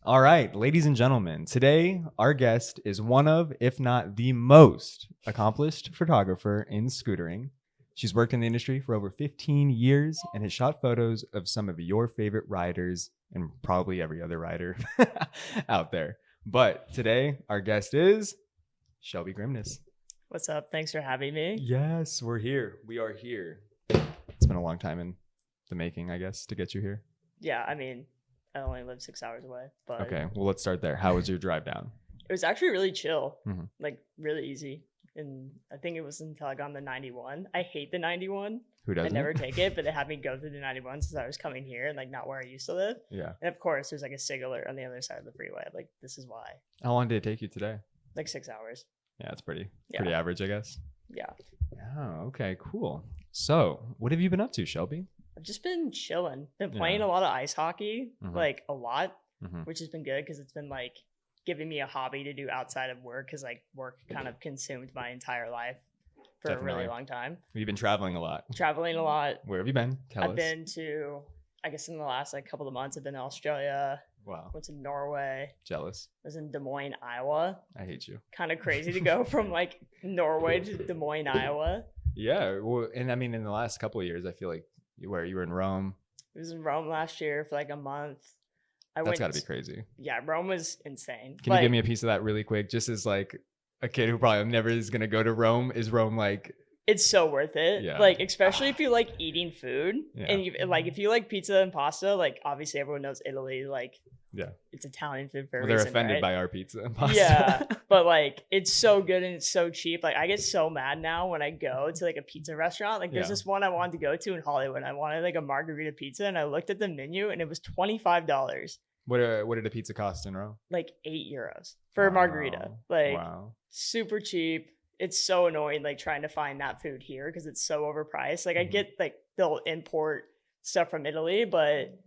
All right, ladies and gentlemen, today our guest is one of, if not the most accomplished photographer in scootering. She's worked in the industry for over 15 years and has shot photos of some of your favorite riders and probably every other rider out there. But today our guest is Shelby Grimnes. What's up? Thanks for having me. Yes, we're here. We are here. It's been a long time in the making, I guess, to get you here. Yeah, I mean, I only live 6 hours away, but Okay, well, let's start there. How was your drive down? it was actually really chill, Mhm. like really easy. And I think it was until I got on the 91. I hate the 91. Who I doesn't? never take it, but they had me go through the 91 since I was coming here and like not where I used to live. Yeah. And of course, there's like a sig alert on the other side of the freeway. Like, this is why. How long did it take you today? Like 6 hours. Yeah, it's pretty Yeah. average, I guess. Yeah. Oh, okay, cool. So, what have you been up to, Shelby? I've just been chilling. Been Yeah. playing a lot of ice hockey, Mhm. like a lot, Mhm. which has been good because it's been like giving me a hobby to do outside of work because like work kind of consumed my entire life for a Definitely. really long time. You've been traveling a lot. Traveling a lot. Where have you been? Tell I've us. been to, I guess in the last like couple of months, I've been to Australia, Wow, went to Norway, jealous. was in Des Moines, Iowa. I hate you. Kind of crazy to go from like Norway to Des Moines, Iowa. Yeah, well, and I mean, in the last couple of years, I feel like you were in Rome. It was in Rome last year for like a month. That's got to be crazy. Yeah, Rome was insane. Can you give me a piece of that really quick? Just as like a kid who probably never is gonna go to Rome. Is Rome like? It's so worth it. Yeah. Like, especially if you like eating food. Yeah. And you, like if you like pizza and pasta, like obviously everyone knows Italy, like Yeah. it's Italian food for a Well, they're reason, offended right? by our pizza and pasta. Yeah. But like it's so good and it's so cheap. Like I get so mad now when I go to like a pizza restaurant. Like there's Yeah. this one I wanted to go to in Hollywood. I wanted like a margarita pizza and I looked at the menu and it was $25. What did a pizza cost in Rome? Like €8 for a margarita. Wow. Like Wow. super cheap. It's so annoying like trying to find that food here because it's so overpriced. Like I Mhm. get like they'll import stuff from Italy, but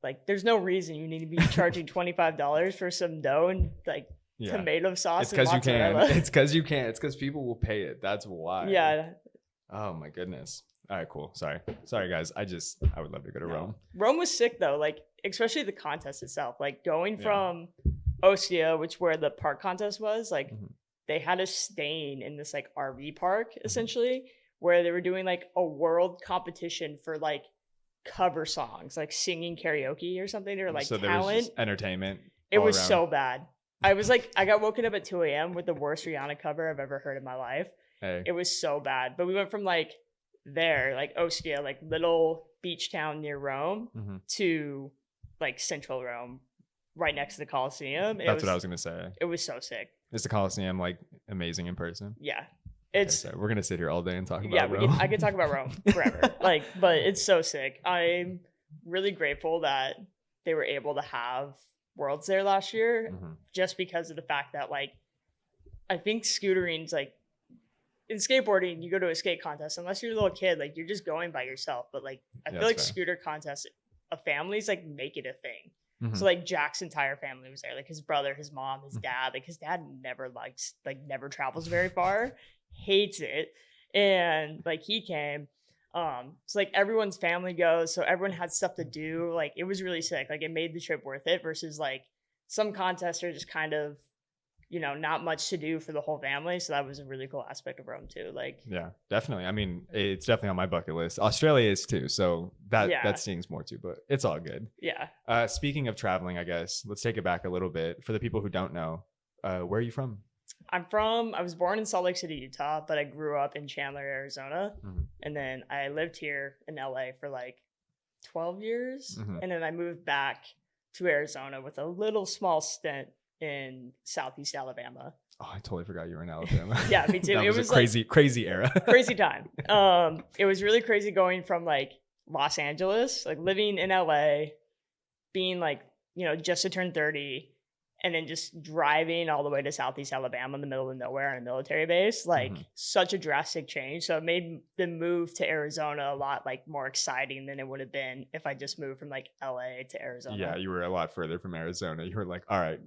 like there's no reason you need to be charging $25 for some dough and like Yeah. tomato sauce. It's and because you can. mozzarella. It's because you can. It's because people will pay it. That's why. Yeah. Oh my goodness. All right, cool. Sorry, guys. I would love to go to No. Rome. Rome was sick though, like especially the contest itself. Like going Yeah. from Ostia, which where the park contest was, like Mhm. they had us staying in this like RV park essentially, where they were doing like a world competition for like cover songs, like singing karaoke or something, or like so there was talent. just entertainment. It all was around. so bad. I was like, I got woken up at 2 a.m. with the worst Rihanna cover I've ever heard in my life. Hey. It was so bad. But we went from like there, like Ostia, like little beach town near Rome, Mhm. to like central Rome, right next to the Colosseum. That's what I was gonna say. It was so sick. Is the Colosseum like amazing in person? Yeah, Okay, it's so we're gonna sit here all day and talk about yeah. Rome. I could talk about Rome forever. Like, but it's so sick. I'm really grateful that they were able to have Worlds there last year, Mhm. just because of the fact that like I think scootering's like in skateboarding, you go to a skate contest, unless you're a little kid, like you're just going by yourself. But like I Yeah, feel like that's fair. scooter contests of families like make it a thing. Mhm. So like Jack's entire family was there, like his brother, his mom, his Mhm. dad. Like his dad never likes, like never travels very far, hates it, and like he came. So like everyone's family goes, so everyone had stuff to do. Like it was really sick. Like it made the trip worth it. Versus like some contests are just kind of, you know, not much to do for the whole family. So that was a really cool aspect of Rome too. Like Yeah, definitely. I mean, it's definitely on my bucket list. Australia is too, so that Yeah. stings more too, but it's all good. yeah, Speaking of traveling, I guess let's take it back a little bit for the people who don't know. Where are you from? I was born in Salt Lake City, Utah, but I grew up in Chandler, Arizona. Mhm. And then I lived here in LA for like 12 years. Mhm. And then I moved back to Arizona with a little small stint in Southeast Alabama. Oh, I totally forgot you were in Alabama. Yeah, me too. That It was was a crazy era. Crazy time. It was really crazy going from like Los Angeles, like living in LA, being like, you know, just to turn 30, and then just driving all the way to Southeast Alabama in the middle of nowhere on a military base. Like Mhm. such a drastic change. So it made the move to Arizona a lot like more exciting than it would have been if I just moved from like LA to Arizona. Yeah, you were a lot further from Arizona. You were like, all right,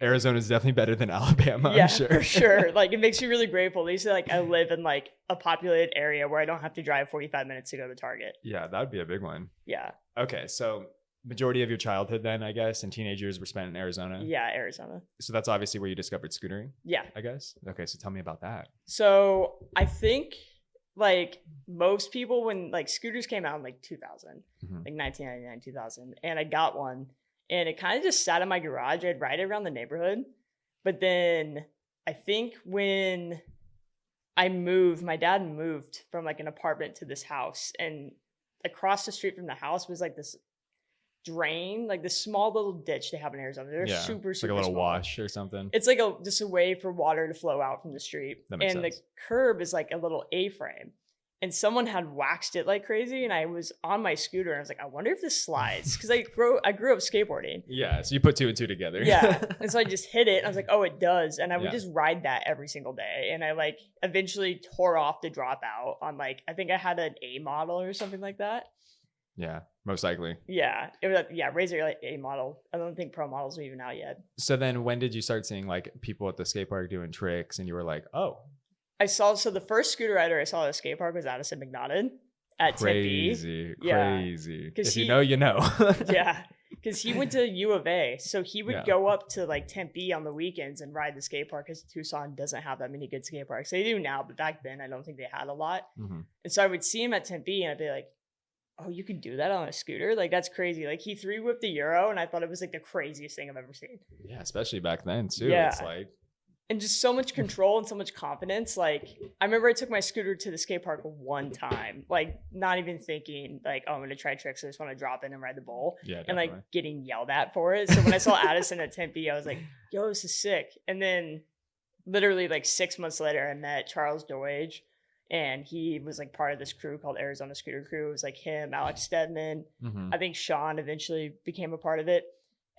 Arizona is definitely better than Alabama. Yeah, I'm sure. for sure. Like it makes me really grateful. At least like I live in like a populated area where I don't have to drive 45 minutes to go to Target. Yeah, that would be a big one. Yeah. Okay, so majority of your childhood then, I guess, and teenage years were spent in Arizona. Yeah, Arizona. So that's obviously where you discovered scootering, Yeah. I guess. Okay, so tell me about that. So I think like most people, when like scooters came out in like 2000, like 1999, 2000, and I got one, and it kind of just sat in my garage. I'd ride it around the neighborhood. But then I think when I moved, my dad moved from like an apartment to this house, and across the street from the house was like this drain, like this small little ditch they have in Arizona. They're super like a little small. wash or something. It's like just a way for water to flow out from the street. That makes and sense. the curb is like a little A-frame. And someone had waxed it like crazy, and I was on my scooter and I was like, I wonder if this slides, because I grew up skateboarding. Yeah, so you put two and two together. Yeah, and so I just hit it and I was like, oh, it does. And I would Yeah. just ride that every single day, and I like eventually tore off the dropout on like, I think I had an A model or something like that. Yeah, most likely. Yeah, it was Razor like A model. I don't think Pro models are even out yet. So then when did you start seeing like people at the skate park doing tricks and you were like, oh, so the first scooter rider I saw at a skate park was Addison McNaughton at crazy, Tempe. Yeah. crazy. 'Cause If you know, you know. Yeah, because he went to U of A, so he would Yeah. go up to like Tempe on the weekends and ride the skate park, because Tucson doesn't have that many good skate parks. They do now, but back then I don't think they had a lot. Mhm. And so I would see him at Tempe and I'd be like, oh, you could do that on a scooter? Like, that's crazy. Like, he 3-whipped the Euro, and I thought it was like the craziest thing I've ever seen. Yeah, especially back then too. Yeah. It's like, And just so much control and so much confidence. Like, I remember I took my scooter to the skate park one time, like not even thinking like, oh, I'm gonna try tricks. I just want to drop in and ride the bowl. yeah, And definitely. like getting yelled at for it. So when I saw Addison at Tempe, I was like, yo, this is sick. And then literally like 6 months later, I met Charles Doige, and he was like part of this crew called Arizona Scooter Crew. It was like him, Alex Stedman. Mhm. I think Sean eventually became a part of it.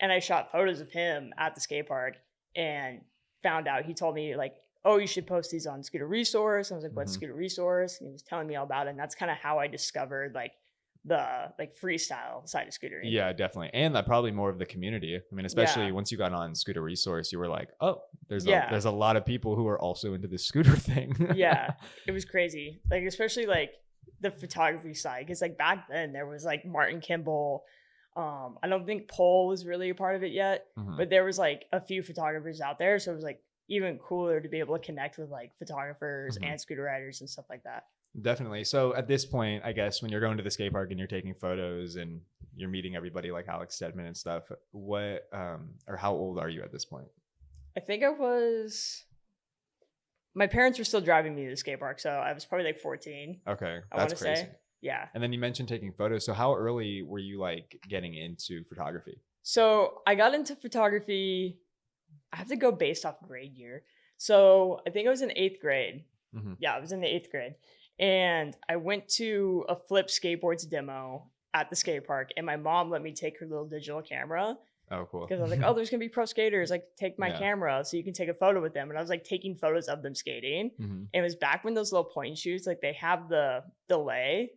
And I shot photos of him at the skate park and found out, he told me like, oh, you should post these on Scooter Resource. I was like, what's Mhm. Scooter Resource? And he was telling me all about it. And that's kind of how I discovered like the like freestyle side of scootering. Yeah, definitely. And that probably more of the community. I mean, especially Yeah. once you got on Scooter Resource, you were like, oh, there's Yeah. there's a lot of people who are also into the scooter thing. Yeah, it was crazy. Like, especially like the photography side, because like back then there was like Martin Kimball. I don't think Pole was really a part of it yet, Mhm. but there was like a few photographers out there, so it was like even cooler to be able to connect with like photographers Mhm. and scooter riders and stuff like that. Definitely. So at this point, I guess when you're going to the skate park and you're taking photos and you're meeting everybody like Alex Stedman and stuff, what or how old are you at this point? I think my parents were still driving me to the skate park, so I was probably like 14. Okay, I want that's to crazy. say, yeah. And then you mentioned taking photos. So how early were you like getting into photography? So I got into photography. I have to go based off grade year. So I think I was in 8th grade. Mhm. Yeah, I was in the 8th grade. And I went to a flip skateboards demo at the skate park, and my mom let me take her little digital camera, Oh, cool. because I was like, oh, there's going to be pro skaters. Like, take my Yeah. camera so you can take a photo with them. And I was like taking photos of them skating. Mhm. And it was back when those little point and shoots, like they have the delay.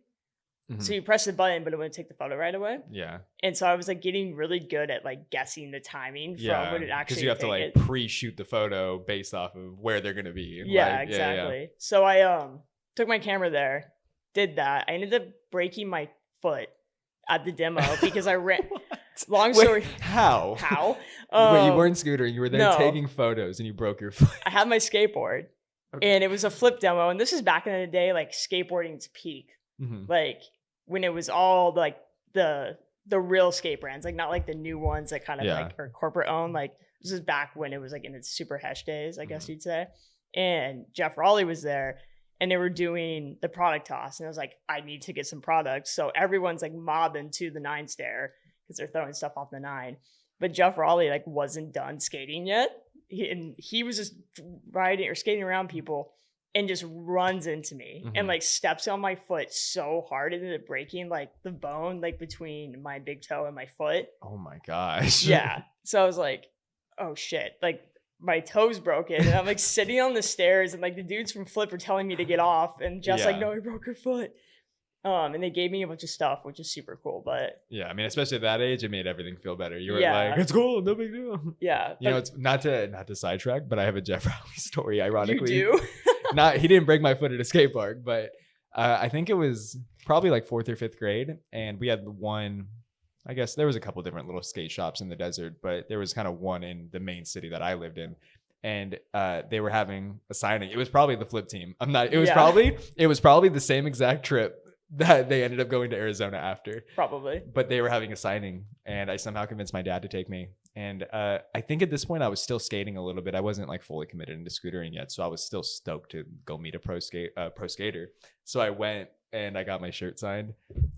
Mhm. So you press the button, but it wouldn't take the photo right away. Yeah. And so I was like getting really good at like guessing the timing from Yeah. when it actually Because you have to take like it. pre-shoot the photo based off of where they're going to be. Yeah, Like, exactly. So I took my camera there, did that. I ended up breaking my foot at the demo because I ran. Long Wait, story. how? How? Wait, you weren't scootering. You were there no. taking photos and you broke your foot. I had my skateboard, Okay. and it was a flip demo. And this is back in the day, like skateboarding's peak, Mhm. like when it was all like the real skate brands, like not like the new ones that kind of Yeah. like are corporate owned. Like this is back when it was like in its super hesh days, I guess you'd say. And Jeff Raleigh was there, and they were doing the product toss, and I was like, I need to get some products. So everyone's like mobbing to the 9 stair because they're throwing stuff off the 9. But Jeff Raleigh like wasn't done skating yet. He was just riding or skating around people and just runs into me Mhm. and like steps on my foot so hard and ended up breaking like the bone like between my big toe and my foot. Oh my gosh. Yeah. So I was like, oh shit. Like my toe's broken. And I'm like sitting on the stairs, and like the dudes from Flip are telling me to get off, and Jeff's like, Yeah. no, he broke her foot. And they gave me a bunch of stuff, which is super cool. But Yeah, I mean, especially at that age, it made everything feel better. You were Yeah. like, "It's cool, no big deal." yeah. You know, it's not to sidetrack, but I have a Jeff Rowley story. you Ironically, do? he didn't break my foot at a skate park, but I think it was probably like 4th or 5th grade, and we had one I guess there was a couple different little skate shops in the desert, but there was kind of one in the main city that I lived in. And they were having a signing. It was probably the flip team. It was probably the same exact trip that they ended up going to Arizona after. Probably. But they were having a signing, and I somehow convinced my dad to take me. And I think at this point I was still skating a little bit. I wasn't like fully committed into scootering yet, so I was still stoked to go meet a pro skater. So I went and I got my shirt signed.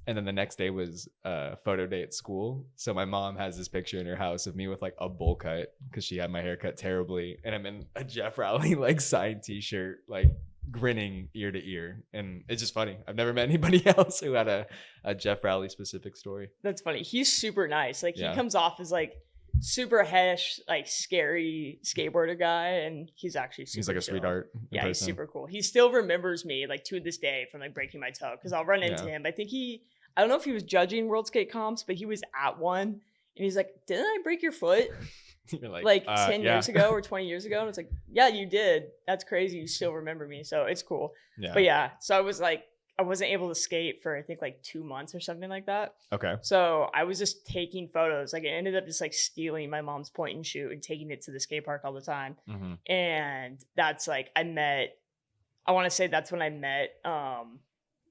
And then the next day was a photo day at school. So my mom has this picture in her house of me with like a bowl cut because she had my hair cut terribly. And I'm in a Jeff Rowley like signed t-shirt, like grinning ear to ear. And it's just funny. I've never met anybody else who had a Jeff Rowley specific story. That's funny. He's super nice. Like he Yeah. comes off as like super hesh, like scary skateboarder guy, and he's actually super He's like a chill. sweetheart. Yeah, he's super cool. He still remembers me like to this day from like breaking my toe because I'll run into Yeah. him. I don't know if he was judging World Skate comps, but he was at one and he's like, "Didn't I break your foot You're like 10 yeah. years ago or 20 years ago?" And it's like, "Yeah, you did. That's crazy. You still remember me." So it's cool. Yeah. But yeah, so I was like, I wasn't able to skate for I think like 2 months or something like that. Okay. So I was just taking photos. Like I ended up just like stealing my mom's point and shoot and taking it to the skate park all the time. Mm-hmm. And that's like I want to say that's when I met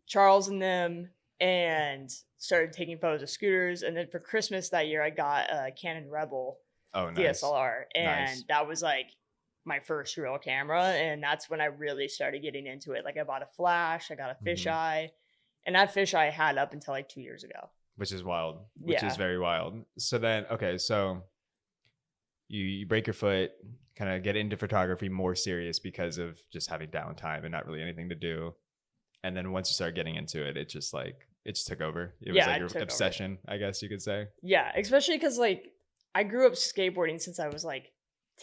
Charles and them and started taking photos of scooters. And then for Christmas that year, I got a Canon Rebel Oh, nice. DSLR. And Nice. that was like my first real camera. And that's when I really started getting into it. Like I bought a flash, I got a fisheye. And that fisheye I had up until like 2 years ago. Which is wild. Which Yeah. is very wild. So then, okay, so you break your foot, kind of get into photography more serious because of just having downtime and not really anything to do. And then once you start getting into it, it just took over. It was Yeah, like it your took over. obsession, I guess you could say. Yeah, especially because like I grew up skateboarding since I was like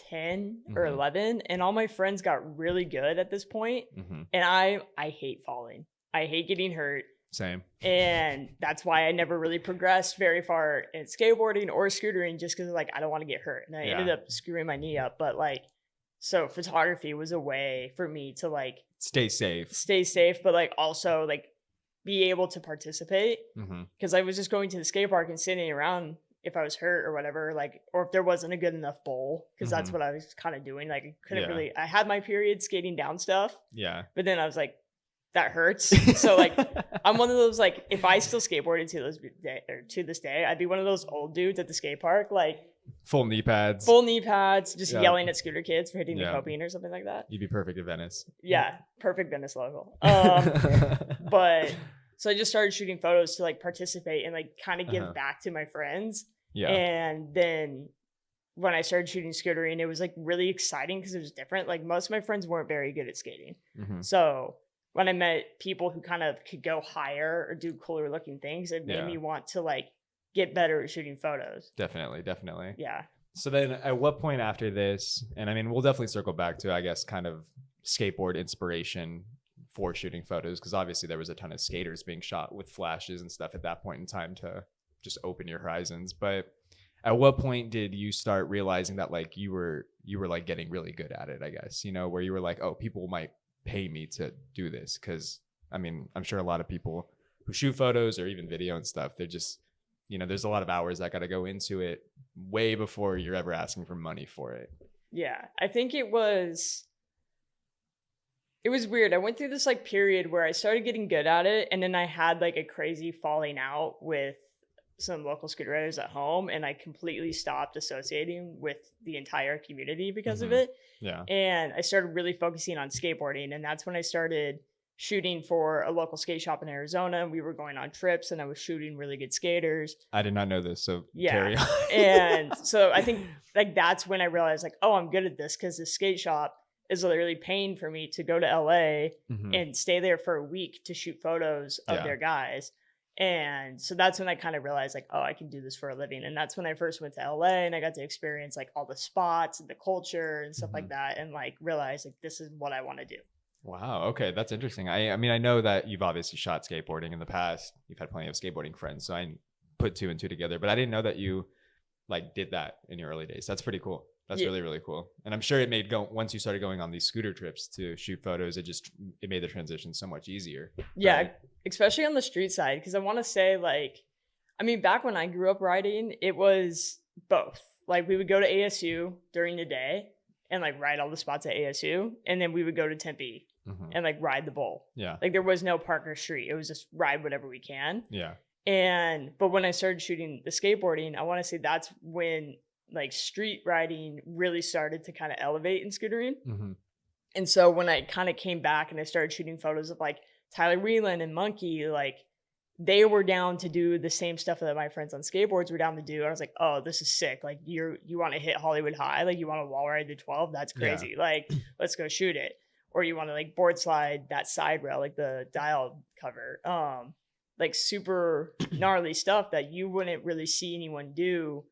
10 or Mhm. 11, and all my friends got really good at this point. Mm-hmm. And I hate falling. I hate getting hurt. Same. And that's why I never really progressed very far in skateboarding or scootering, just because like I don't want to get hurt. And I ended Yeah. up screwing my knee up. But like, so photography was a way for me to like Stay safe. stay safe, but like also like be able to participate. Mm-hmm. Because I was just going to the skate park and sitting around if I was hurt or whatever, like, or if there wasn't a good enough bowl, because that's Mhm. what I was kind of doing. Like, I couldn't Yeah. really, I had my period skating down stuff, Yeah. but then I was like, that hurts. So, like, I'm one of those, like, if I still skateboarded to this day, I'd be one of those old dudes at the skate park, like, Full knee pads. full knee pads, just Yeah. yelling at scooter kids for hitting Yeah. the coping or something like that. You'd be perfect at Venice. Yeah, perfect Venice logo. But so I just started shooting photos to like participate and like kind of give Uh-huh. back to my friends. Yeah. And then when I started shooting scootering, it was like really exciting because it was different. Like most of my friends weren't very good at skating. Mhm. So when I met people who kind of could go higher or do cooler looking things, it made Yeah. me want to like get better at shooting photos. Definitely. Yeah. So then at what point after this, and I mean, we'll definitely circle back to, I guess, kind of skateboard inspiration for shooting photos, because obviously there was a ton of skaters being shot with flashes and stuff at that point in time to just open your horizons. But at what point did you start realizing that like you were like getting really good at it, I guess, you know, where you were like, oh, people might pay me to do this? Because I mean, I'm sure a lot of people who shoot photos or even video and stuff, they're just, you know, there's a lot of hours that got to go into it way before you're ever asking for money for it. Yeah. I think it was weird. I went through this like period where I started getting good at it, and then I had like a crazy falling out with some local scooter riders at home, and I completely stopped associating with the entire community because of Mhm. it. Yeah. And I started really focusing on skateboarding, and that's when I started shooting for a local skate shop in Arizona. We were going on trips, and I was shooting really good skaters. I did not know this, so Yeah. carry on. And so I think like that's when I realized like, oh, I'm good at this, because the skate shop is literally paying for me to go to LA Mhm. and stay there for a week to shoot photos of Yeah. their guys. And so that's when I kind of realized like, oh, I can do this for a living. And that's when I first went to LA and I got to experience like all the spots and the culture and stuff like Mhm. that, and like realize like this is what I want to do. Wow. Okay, that's interesting. I mean, I know that you've obviously shot skateboarding in the past. You've had plenty of skateboarding friends, so I put two and two together. But I didn't know that you like did that in your early days. That's pretty cool. That's Yeah. really, really cool. And I'm sure it made once you started going on these scooter trips to shoot photos, it made the transition so much easier. Yeah, Right. especially on the street side, because I want to say like I mean, back when I grew up riding, it was both. Like we would go to ASU during the day and like ride all the spots at ASU, and then we would go to Tempe and like ride the bowl. Yeah. Like there was no park or street. It was just ride whatever we can. Yeah. But when I started shooting the skateboarding, I want to say that's when like street riding really started to kind of elevate in scootering. And so when I kind of came back and I started shooting photos of like Tyler Whelan and Monkey, like they were down to do the same stuff that my friends on skateboards were down to do. I was like, oh, this is sick. Like you want to hit Hollywood High, like you want to wall ride the 12. That's crazy. Yeah. Like let's go shoot it. Or you want to like board slide that side rail, like the dial cover. Like super gnarly stuff that you wouldn't really see anyone do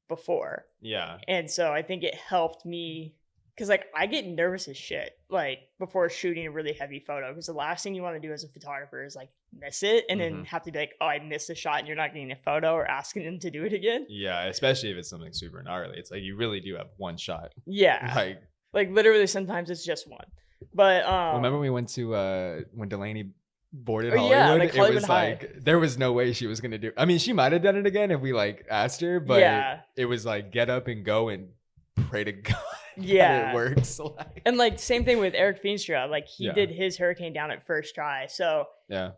before. Yeah. And so I think it helped me because like I get nervous as shit like before shooting a really heavy photo, because the last thing you want to do as a photographer is like miss it and then have to be like, oh, I missed a shot and you're not getting a photo, or asking them to do it again. Yeah, especially if it's something super gnarly. It's like you really do have one shot. Yeah. Like literally sometimes it's just one. But remember we went to when Delaney boarded Hollywood? Yeah, like Hollywood it was High. like there was no way she was gonna do. I mean, she might have done it again if we like asked her, but it was like get up and go and pray to God. Yeah, it works. And like same thing with Eric Feenstra. Like he did his hurricane down at first try. So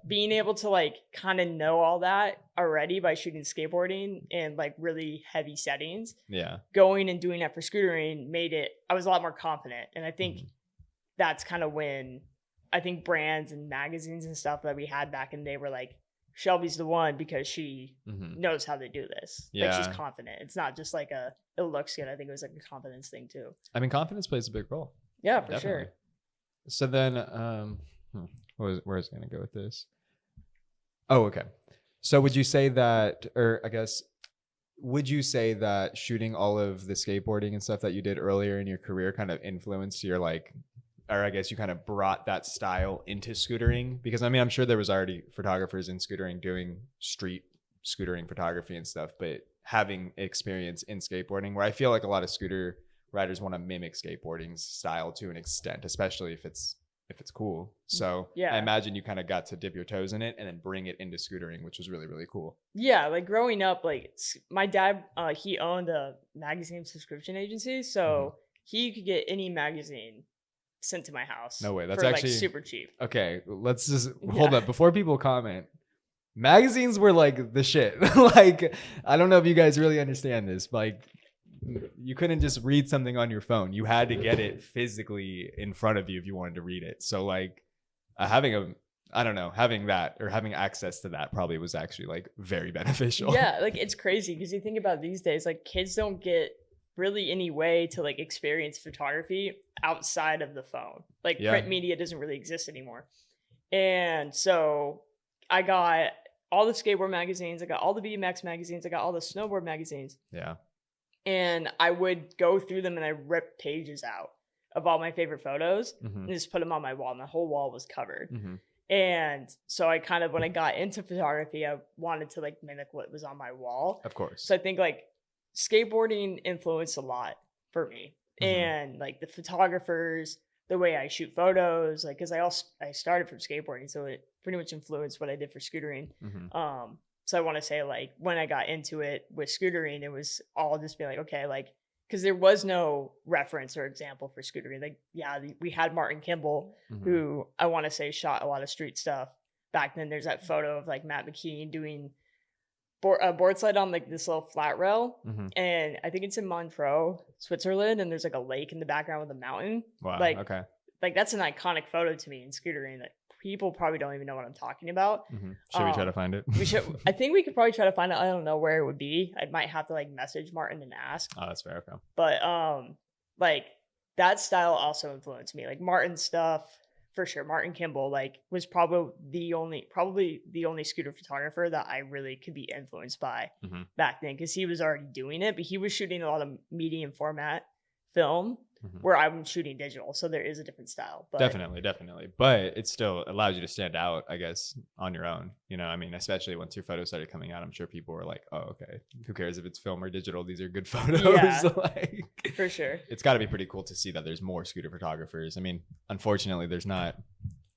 being able to like kind of know all that already by shooting skateboarding and like really heavy settings. Yeah, going and doing that for scootering made it. I was a lot more confident, and I think that's kind of when I think brands and magazines and stuff that we had back in the day were like, Shelby's the one because she knows how to do this. Yeah. Like she's confident. It's not just like it looks good. I think it was like a confidence thing too. I mean, confidence plays a big role. Yeah, for sure. So then, where is I going to go with this? Oh, okay. So would you say that, or I guess, would you say that shooting all of the skateboarding and stuff that you did earlier in your career kind of influenced your like, or I guess you kind of brought that style into scootering? Because I mean, I'm sure there was already photographers in scootering doing street scootering photography and stuff, but having experience in skateboarding, where I feel like a lot of scooter riders want to mimic skateboarding's style to an extent, especially if it's cool. So I imagine you kind of got to dip your toes in it and then bring it into scootering, which was really, really cool. Yeah. Like growing up, like my dad, he owned a magazine subscription agency. So he could get any magazine sent to my house. No way. That's for actually like super cheap. Okay, let's just hold up before people comment. Magazines were like the shit. Like, I don't know if you guys really understand this. Like, you couldn't just read something on your phone. You had to get it physically in front of you if you wanted to read it. So like having that or having access to that probably was actually like very beneficial. Yeah, like it's crazy because you think about these days, like kids don't get really any way to like experience photography outside of the phone. Like print media doesn't really exist anymore. And so I got all the skateboard magazines, I got all the BMX magazines, I got all the snowboard magazines. Yeah. And I would go through them and I ripped pages out of all my favorite photos and just put them on my wall. My whole wall was covered. And so I kind of, when I got into photography, I wanted to like mimic what was on my wall. Of course. So I think like skateboarding influenced a lot for me. And like the photographers, the way I shoot photos, like, cause I started from skateboarding, so it pretty much influenced what I did for scootering. So I want to say like when I got into it with scootering, it was all just being like, okay, like, cause there was no reference or example for scootering. Like, we had Martin Kimball, who I want to say shot a lot of street stuff back then. There's that photo of like Matt McKean doing board slide on like this little flat rail, and I think it's in Montreux, Switzerland, and there's like a lake in the background with a mountain. Wow. Like, okay, like that's an iconic photo to me in scootering that people probably don't even know what I'm talking about. Should we try to find it? We should. I think we could probably try to find it. I don't know where it would be. I might have to like message Martin and ask. Oh, that's fair. Okay. But like that style also influenced me. Like Martin's stuff. For sure, Martin Kimball like was probably the only scooter photographer that I really could be influenced by back then, because he was already doing it, but he was shooting a lot of medium format film where I'm shooting digital, so there is a different style. But definitely, but it still allows you to stand out, I guess, on your own. You know, I mean, especially once your photos started coming out, I'm sure people were like, "Oh, okay, who cares if it's film or digital? These are good photos." Yeah, like, for sure. It's got to be pretty cool to see that there's more scooter photographers. I mean, unfortunately, there's not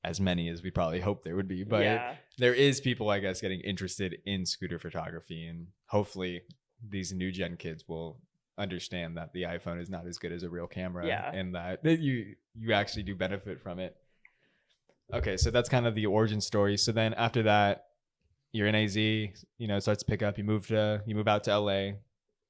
as many as we probably hoped there would be, but Yeah. there is people, I guess, getting interested in scooter photography, and hopefully these new gen kids will understand that the iPhone is not as good as a real camera, Yeah. and that you actually do benefit from it. Okay, so that's kind of the origin story. So then after that, you're in AZ, you know, it starts to pick up. You move out to LA,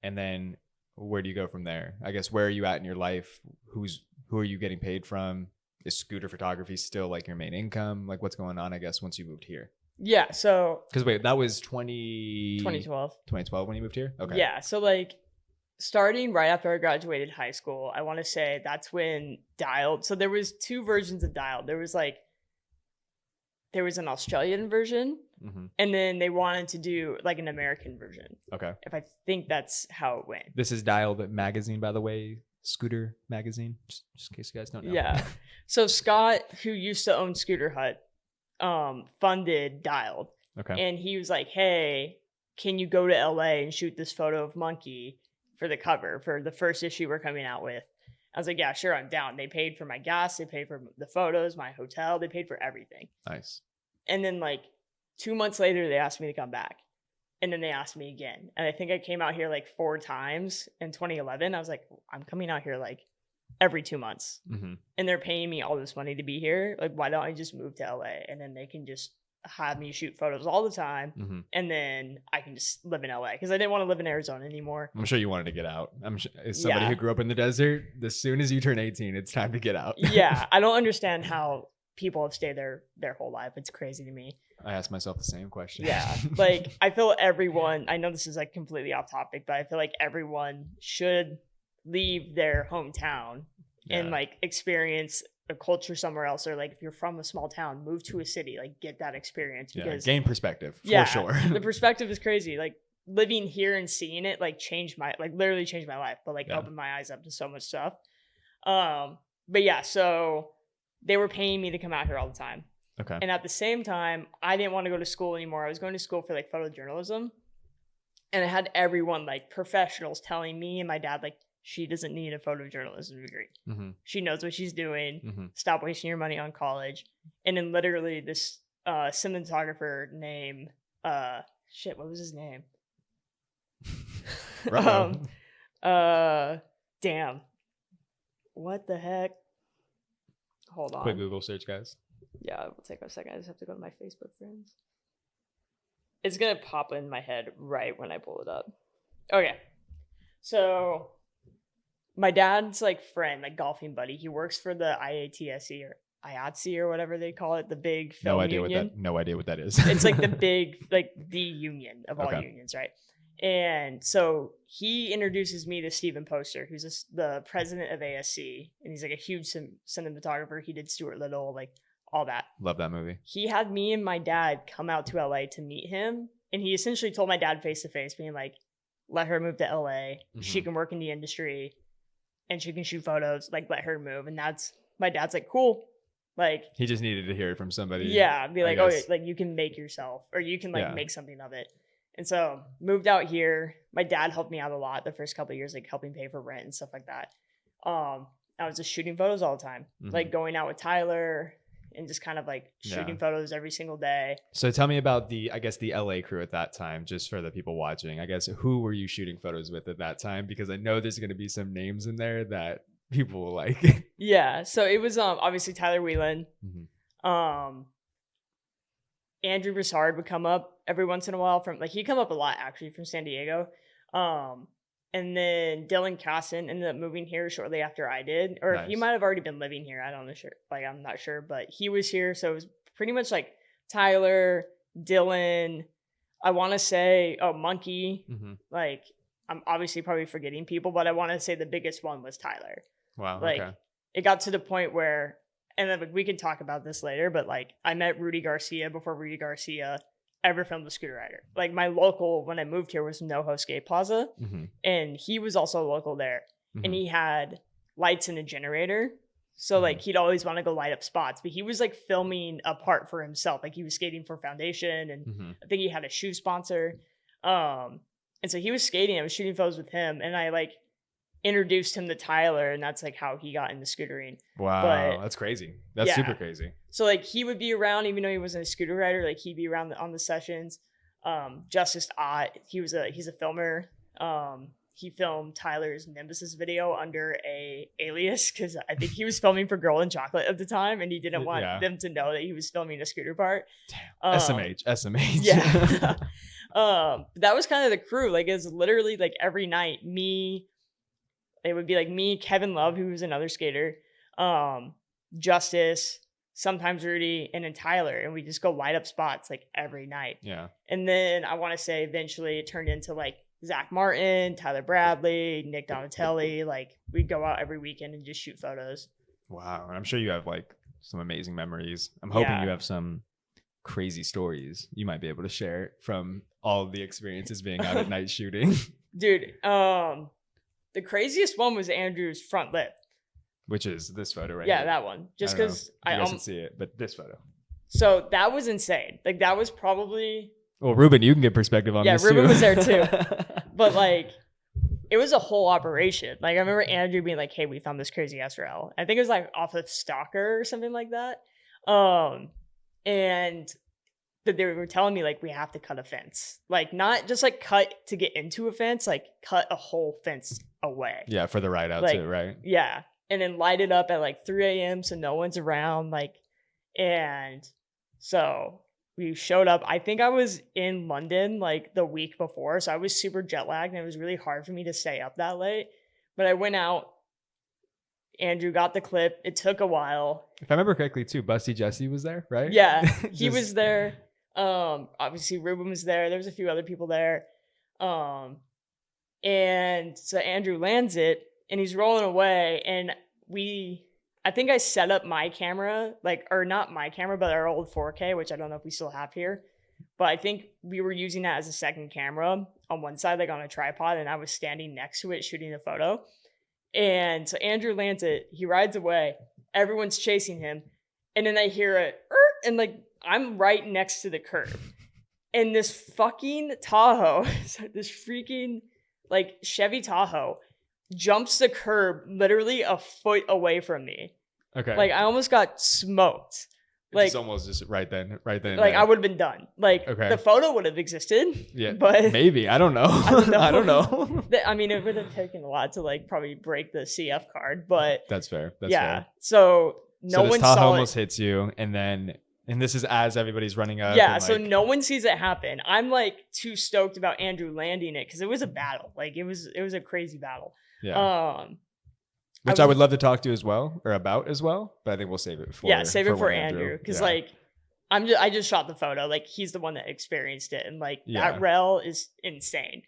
and then where do you go from there? I guess, where are you at in your life? Who are you getting paid from? Is scooter photography still like your main income? Like, what's going on, I guess, once you moved here? Yeah. So Because wait, that was 2012. when you moved here? Okay. Yeah. So like starting right after I graduated high school, I want to say that's when Dialed. So there was two versions of Dialed. There was an Australian version, Mm-hmm. and then they wanted to do like an American version. Okay. If I think that's how it went. This is Dialed magazine, by the way, scooter magazine, just in case you guys don't know. Yeah. So Scott, who used to own Scooter Hut, funded Dialed. Okay. And he was like, hey, can you go to LA and shoot this photo of Monkey for the cover for the first issue we're coming out with? I was like, yeah, sure, I'm down. They paid for my gas. They paid for the photos, my hotel. They paid for everything. Nice. And then like 2 months later, they asked me to come back. And then they asked me again. And I think I came out here like 4 times in 2011. I was like, I'm coming out here like every 2 months. Mm-hmm. And they're paying me all this money to be here. Like, why don't I just move to LA? And then they can just have me shoot photos all the time. Mm-hmm. And then I can just live in LA because I didn't want to live in Arizona anymore. I'm sure you wanted to get out. I'm sure, as somebody Yeah. who grew up in the desert, as soon as you turn 18, it's time to get out. Yeah. I don't understand how people have stayed there their whole life. It's crazy to me. I asked myself the same question. Yeah. Like, I feel everyone, I know this is like completely off topic, but I feel like everyone should leave their hometown and like experience a culture somewhere else. Or like, if you're from a small town, move to a city, like get that experience, because gain perspective for sure. The perspective is crazy. Like living here and seeing it like literally changed my life, but like opened my eyes up to so much stuff. But yeah, so they were paying me to come out here all the time. Okay. And at the same time, I didn't want to go to school anymore. I was going to school for like photojournalism. And I had everyone, like professionals, telling me and my dad, like, she doesn't need a photojournalism degree. Mm-hmm. She knows what she's doing. Mm-hmm. Stop wasting your money on college. And then literally this cinematographer named, what was his name? Damn. What the heck? Hold on. Quick Google search, guys. Yeah, it will take a second. I just have to go to my Facebook friends. It's going to pop in my head right when I pull it up. Okay. So my dad's like friend, like golfing buddy, he works for the IATSE or IATSE or whatever they call it, the big film union. No idea what that is. It's like the big, like the union of all unions, right? And so he introduces me to Stephen Poster, who's the president of ASC, and he's like a huge cinematographer. He did Stuart Little, like all that. Love that movie. He had me and my dad come out to LA to meet him, and he essentially told my dad face to face, being like, let her move to LA. Mm-hmm. She can work in the industry and she can shoot photos, like let her move. And my dad's like, cool. Like, he just needed to hear it from somebody. Yeah, be like, oh, like you can make yourself, or you can like make something of it. And so moved out here. My dad helped me out a lot the first couple of years, like helping pay for rent and stuff like that. I was just shooting photos all the time, like going out with Tyler and just kind of like shooting photos every single day. So tell me about the LA crew at that time, just for the people watching. I guess, who were you shooting photos with at that time? Because I know there's going to be some names in there that people will like. Yeah. So it was obviously Tyler Whelan. Mm-hmm. Andrew Brousard would come up every once in a while he'd come up a lot actually from San Diego. And then Dylan Casson ended up moving here shortly after I did, or he might have already been living here. I don't know, I'm not sure, but he was here. So it was pretty much like Tyler, Dylan, I want to say, Monkey. Mm-hmm. Like, I'm obviously probably forgetting people, but I want to say the biggest one was Tyler. Wow. Like, it got to the point where, and then we can talk about this later, but like I met Rudy Garcia before Rudy Garcia ever filmed The Scooter Rider. Like, my local when I moved here was NoHo Skate Plaza, and he was also local there, and he had lights and a generator. So like he'd always want to go light up spots, but he was like filming a part for himself. Like, he was skating for Foundation, and I think he had a shoe sponsor. And so he was skating. I was shooting photos with him, and I like introduced him to Tyler, and that's like how he got into scootering. Wow, But that's crazy. That's super crazy. So like he would be around, even though he wasn't a scooter rider, like he'd be around on the sessions. Justice Ott, he's a filmer. He filmed Tyler's Nimbus's video under a alias because I think he was filming for Girl in Chocolate at the time, and he didn't want them to know that he was filming a scooter part. SMH. Yeah. That was kind of the crew. Like, it was literally like every night, it would be like me, Kevin Love, who was another skater, Justice, sometimes Rudy, and then Tyler, and we just go light up spots like every night. Yeah. And then I want to say eventually it turned into like Zach Martin, Tyler Bradley, Nick Donatelli. Like, we'd go out every weekend and just shoot photos. Wow. And I'm sure you have like some amazing memories. I'm hoping you have some crazy stories you might be able to share from all of the experiences being out at night shooting. Dude, the craziest one was Andrew's front lip. Which is this photo right here. here. That one. Just because I guys can see it, but this photo. So that was insane. Like, that was probably... Well, Ruben, you can get perspective on this. Yeah, Ruben was there too. But like, it was a whole operation. Like, I remember Andrew being like, hey, we found this crazy SRL. I think it was like off of Stalker or something like that. And that they were telling me like, we have to cut a fence. Like, not just like cut to get into a fence, like cut a whole fence away. Yeah, for the ride out like, too, right? Yeah. And then light it up at like 3 a.m. so no one's around. Like, and so we showed up. I think I was in London like the week before, so I was super jet lagged, and it was really hard for me to stay up that late. But I went out. Andrew got the clip. It took a while. If I remember correctly, too, Busty Jesse was there, right? Yeah, he was there. Obviously Ruben was there. There was a few other people there. And so Andrew lands it, and he's rolling away, and I think I set up my camera, like, or not my camera, but our old 4K, which I don't know if we still have here. But I think we were using that as a second camera on one side, like on a tripod, and I was standing next to it shooting a photo. And so Andrew lands it, he rides away, everyone's chasing him, and then I hear it, and like, I'm right next to the curb. And this fucking Tahoe, this freaking like Chevy Tahoe, jumps the curb literally a foot away from me. Okay. Like, I almost got smoked. Like, it's almost just right then. Like, I would have been done. Like, the photo would have existed. Yeah. But maybe. I don't know. I don't know. I mean, it would have taken a lot to like probably break the CF card, but that's fair. That's fair. So no one saw it. Almost hits you, and this is as everybody's running up. Yeah, so no one sees it happen. I'm like too stoked about Andrew landing it because it was a battle. Like, it was a crazy battle. Yeah. Which I would love to talk to as well, or about as well, but I think we'll save it for save it for Andrew because like I just shot the photo. Like, he's the one that experienced it, and like that rail is insane.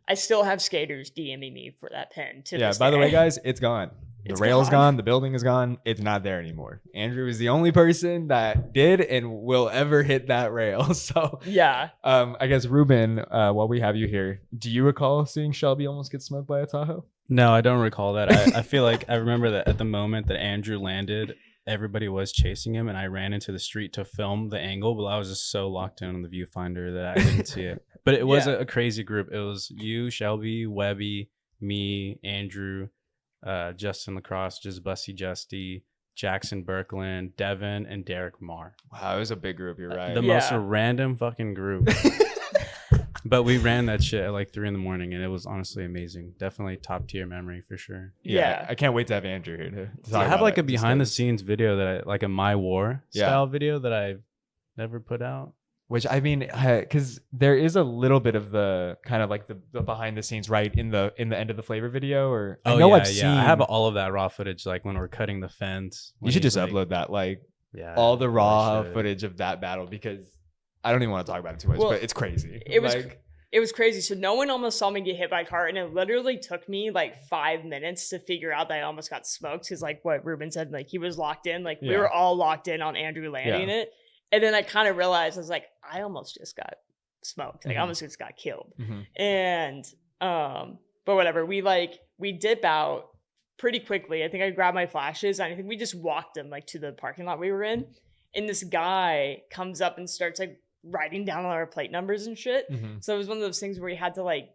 I still have skaters DMing me for that pin to this by day. the way, guys, it's gone. The rail's gone. The building is gone. It's not there anymore. Andrew is the only person that did and will ever hit that rail. So yeah. I guess Ruben, while we have you here, do you recall seeing Shelby almost get smoked by a Tahoe? No, I don't recall that. I feel like I remember that at the moment that Andrew landed, everybody was chasing him, and I ran into the street to film the angle, but I was just so locked in on the viewfinder that I didn't see it. But it was a crazy group. It was you, Shelby, Webby, me, Andrew, Justin Lacrosse, just Busty Justy, Jackson Birkeland, Devin, and Derek Marr. Wow, it was a big group. You're right. The most random fucking group. But we ran that shit at like 3 a.m, and it was honestly amazing. Definitely top tier memory for sure. Yeah. I can't wait to have Andrew here to talk I have like a behind the scenes video that like a My War style video that I've never put out. Which, I mean, because there is a little bit of the kind of like the behind the scenes right in the end of the flavor video, or I've seen. I have all of that raw footage, like when we're cutting the fence. You should just upload that, like all the raw footage of that battle, because I don't even want to talk about it too much, but it's crazy. It was crazy. So no one almost saw me get hit by a car, and it literally took me like 5 minutes to figure out that I almost got smoked, because like what Ruben said, like he was locked in, like we were all locked in on Andrew landing it. And then I kind of realized, I was like, I almost just got smoked. Like, I almost just got killed. And, but whatever, we dip out pretty quickly. I think I grabbed my flashes, and I think we just walked them like to the parking lot we were in. And this guy comes up and starts like writing down all our plate numbers and shit. So it was one of those things where he had to like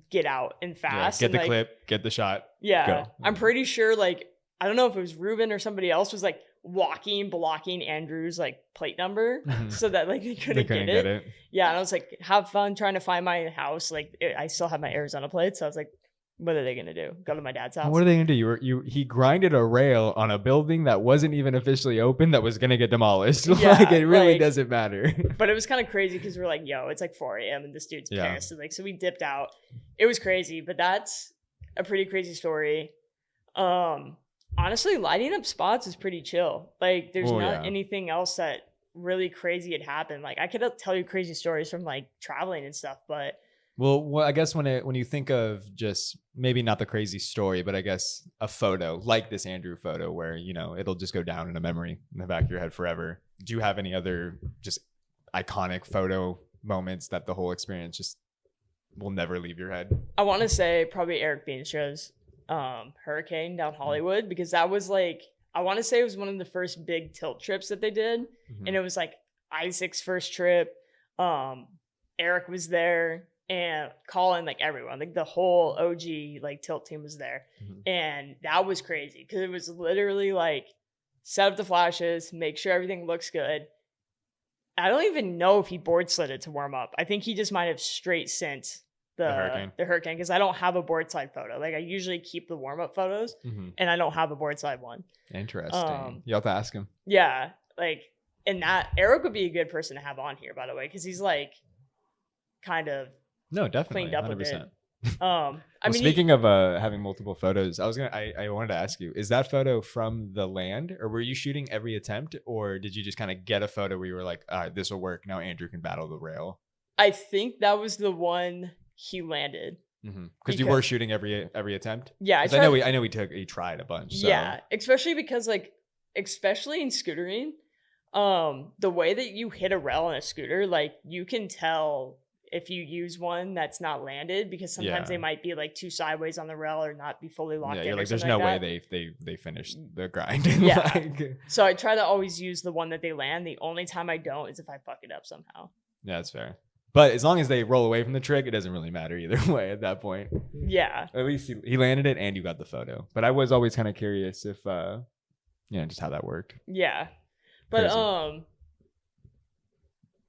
get out and fast. Get and, the like, clip, get the shot. Yeah. Go. I'm pretty sure, like, I don't know if it was Ruben or somebody else was like blocking Andrew's like plate number so that like they couldn't get it. Yeah. And I was like, have fun trying to find my house. Like I still have my Arizona plate. So I was like, what are they going to do? Go to my dad's house? What are they going to do? He grinded a rail on a building that wasn't even officially open that was going to get demolished. Yeah, like it really like, doesn't matter. But it was kind of crazy because we're like, yo, it's like 4 a.m. and this dude's pissed. And, like, so we dipped out. It was crazy, but that's a pretty crazy story. Honestly, lighting up spots is pretty chill. Like there's not anything else that really crazy had happened. Like I could tell you crazy stories from like traveling and stuff, but well, I guess when you think of just maybe not the crazy story, but I guess a photo like this Andrew photo where, you know, it'll just go down in a memory in the back of your head forever. Do you have any other just iconic photo moments that the whole experience just will never leave your head? I want to say probably Eric Beanstra's hurricane down Hollywood, because that was like, I want to say it was one of the first big tilt trips that they did. And it was like Isaac's first trip. Eric was there. And Colin, like everyone, like the whole OG like tilt team was there. And that was crazy because it was literally like set up the flashes, make sure everything looks good. I don't even know if he board slid it to warm up. I think he just might have straight sent the hurricane because I don't have a board slide photo. Like I usually keep the warm up photos and I don't have a board slide one. Interesting. You'll have to ask him. Yeah. Like, and that Eric would be a good person to have on here, by the way, because he's like kind of definitely cleaned up 100%. a bit. I mean, speaking of having multiple photos, I wanted to ask you, is that photo from the land, or were you shooting every attempt, or did you just kind of get a photo where you were like, all right, this will work, now Andrew can battle the rail? I think that was the one he landed. Because you were shooting every attempt. Yeah, I know he tried a bunch. So. Yeah, especially because like, especially in scootering, the way that you hit a rail on a scooter, like you can tell if you use one that's not landed, because sometimes they might be like too sideways on the rail or not be fully locked in. You're like, there's no way they finished the grind. Yeah. Like, so I try to always use the one that they land. The only time I don't is if I fuck it up somehow. Yeah, that's fair. But as long as they roll away from the trick, it doesn't really matter either way at that point. Yeah. At least he landed it and you got the photo. But I was always kind of curious if, just how that worked. Yeah. But, Crazy.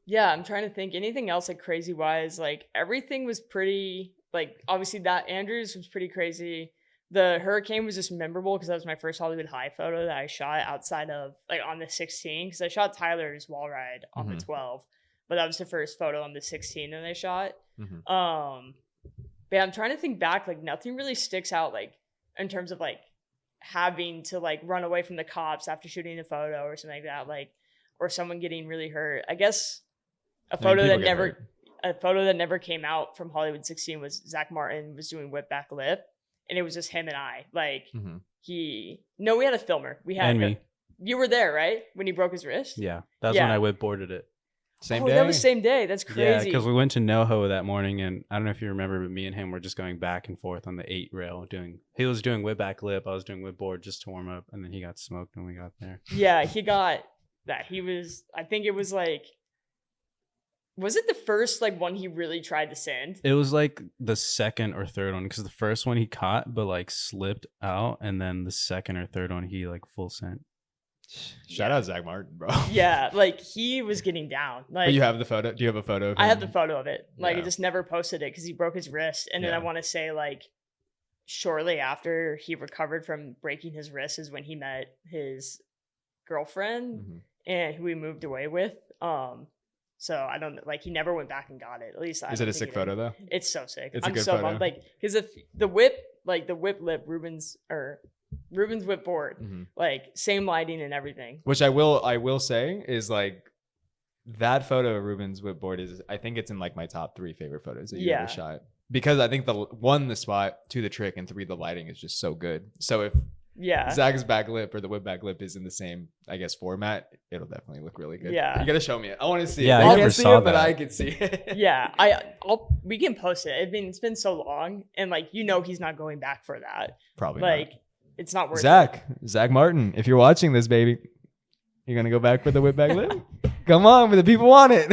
yeah, I'm trying to think anything else like crazy wise. Like everything was pretty, like obviously that Andrews was pretty crazy. The hurricane was just memorable because that was my first Hollywood High photo that I shot outside of like on the 16, because I shot Tyler's wall ride on the 12, but that was the first photo on the 16 that I shot. But I'm trying to think back, like nothing really sticks out like in terms of like having to like run away from the cops after shooting a photo or something like that, like, or someone getting really hurt. I guess a photo that never came out from Hollywood 16 was Zach Martin was doing whip back lip, and it was just him and I. Like we had a filmer. We had me. You were there, right? When he broke his wrist? Yeah. That's when I whip boarded it. Same day? That was same day. That's crazy. Yeah, because we went to NoHo that morning, and I don't know if you remember, but me and him were just going back and forth on the 8 rail. He was doing whip back lip, I was doing whip board just to warm up, and then he got smoked when we got there. Yeah, he got that. I think it was like, was it the first like one he really tried to send? It was like the second or third one, because the first one he caught but like slipped out, and then the second or third one he like full sent. Shout out Zach Martin, bro. Yeah, like he was getting down. Like, but you have the photo? Do you have a photo of him? I have the photo of it. Like I just never posted it because he broke his wrist, and then I want to say like shortly after he recovered from breaking his wrist is when he met his girlfriend and who he moved away with. So I don't like, he never went back and got it. At least Is it a sick photo though? It's so sick. It's a good photo. Bummed. Like, because if the whip lip, Ruben's whip board, like same lighting and everything. Which I will say is like that photo of Ruben's whip board is, I think it's in like my top 3 favorite photos that you ever shot, because I think the spot, 2 the trick, and 3 the lighting is just so good. So if Zach's back lip or the whip back lip is in the same, I guess, format, it'll definitely look really good. Yeah, you gotta show me it. I want to see it. I never saw it, that. but I can see it. Yeah, we can post it. I mean, it's been so long, and like he's not going back for that. Probably like not. It's not worth Zach Martin, if you're watching this, baby, you're gonna go back for the whip back lip. Come on, but the people want it.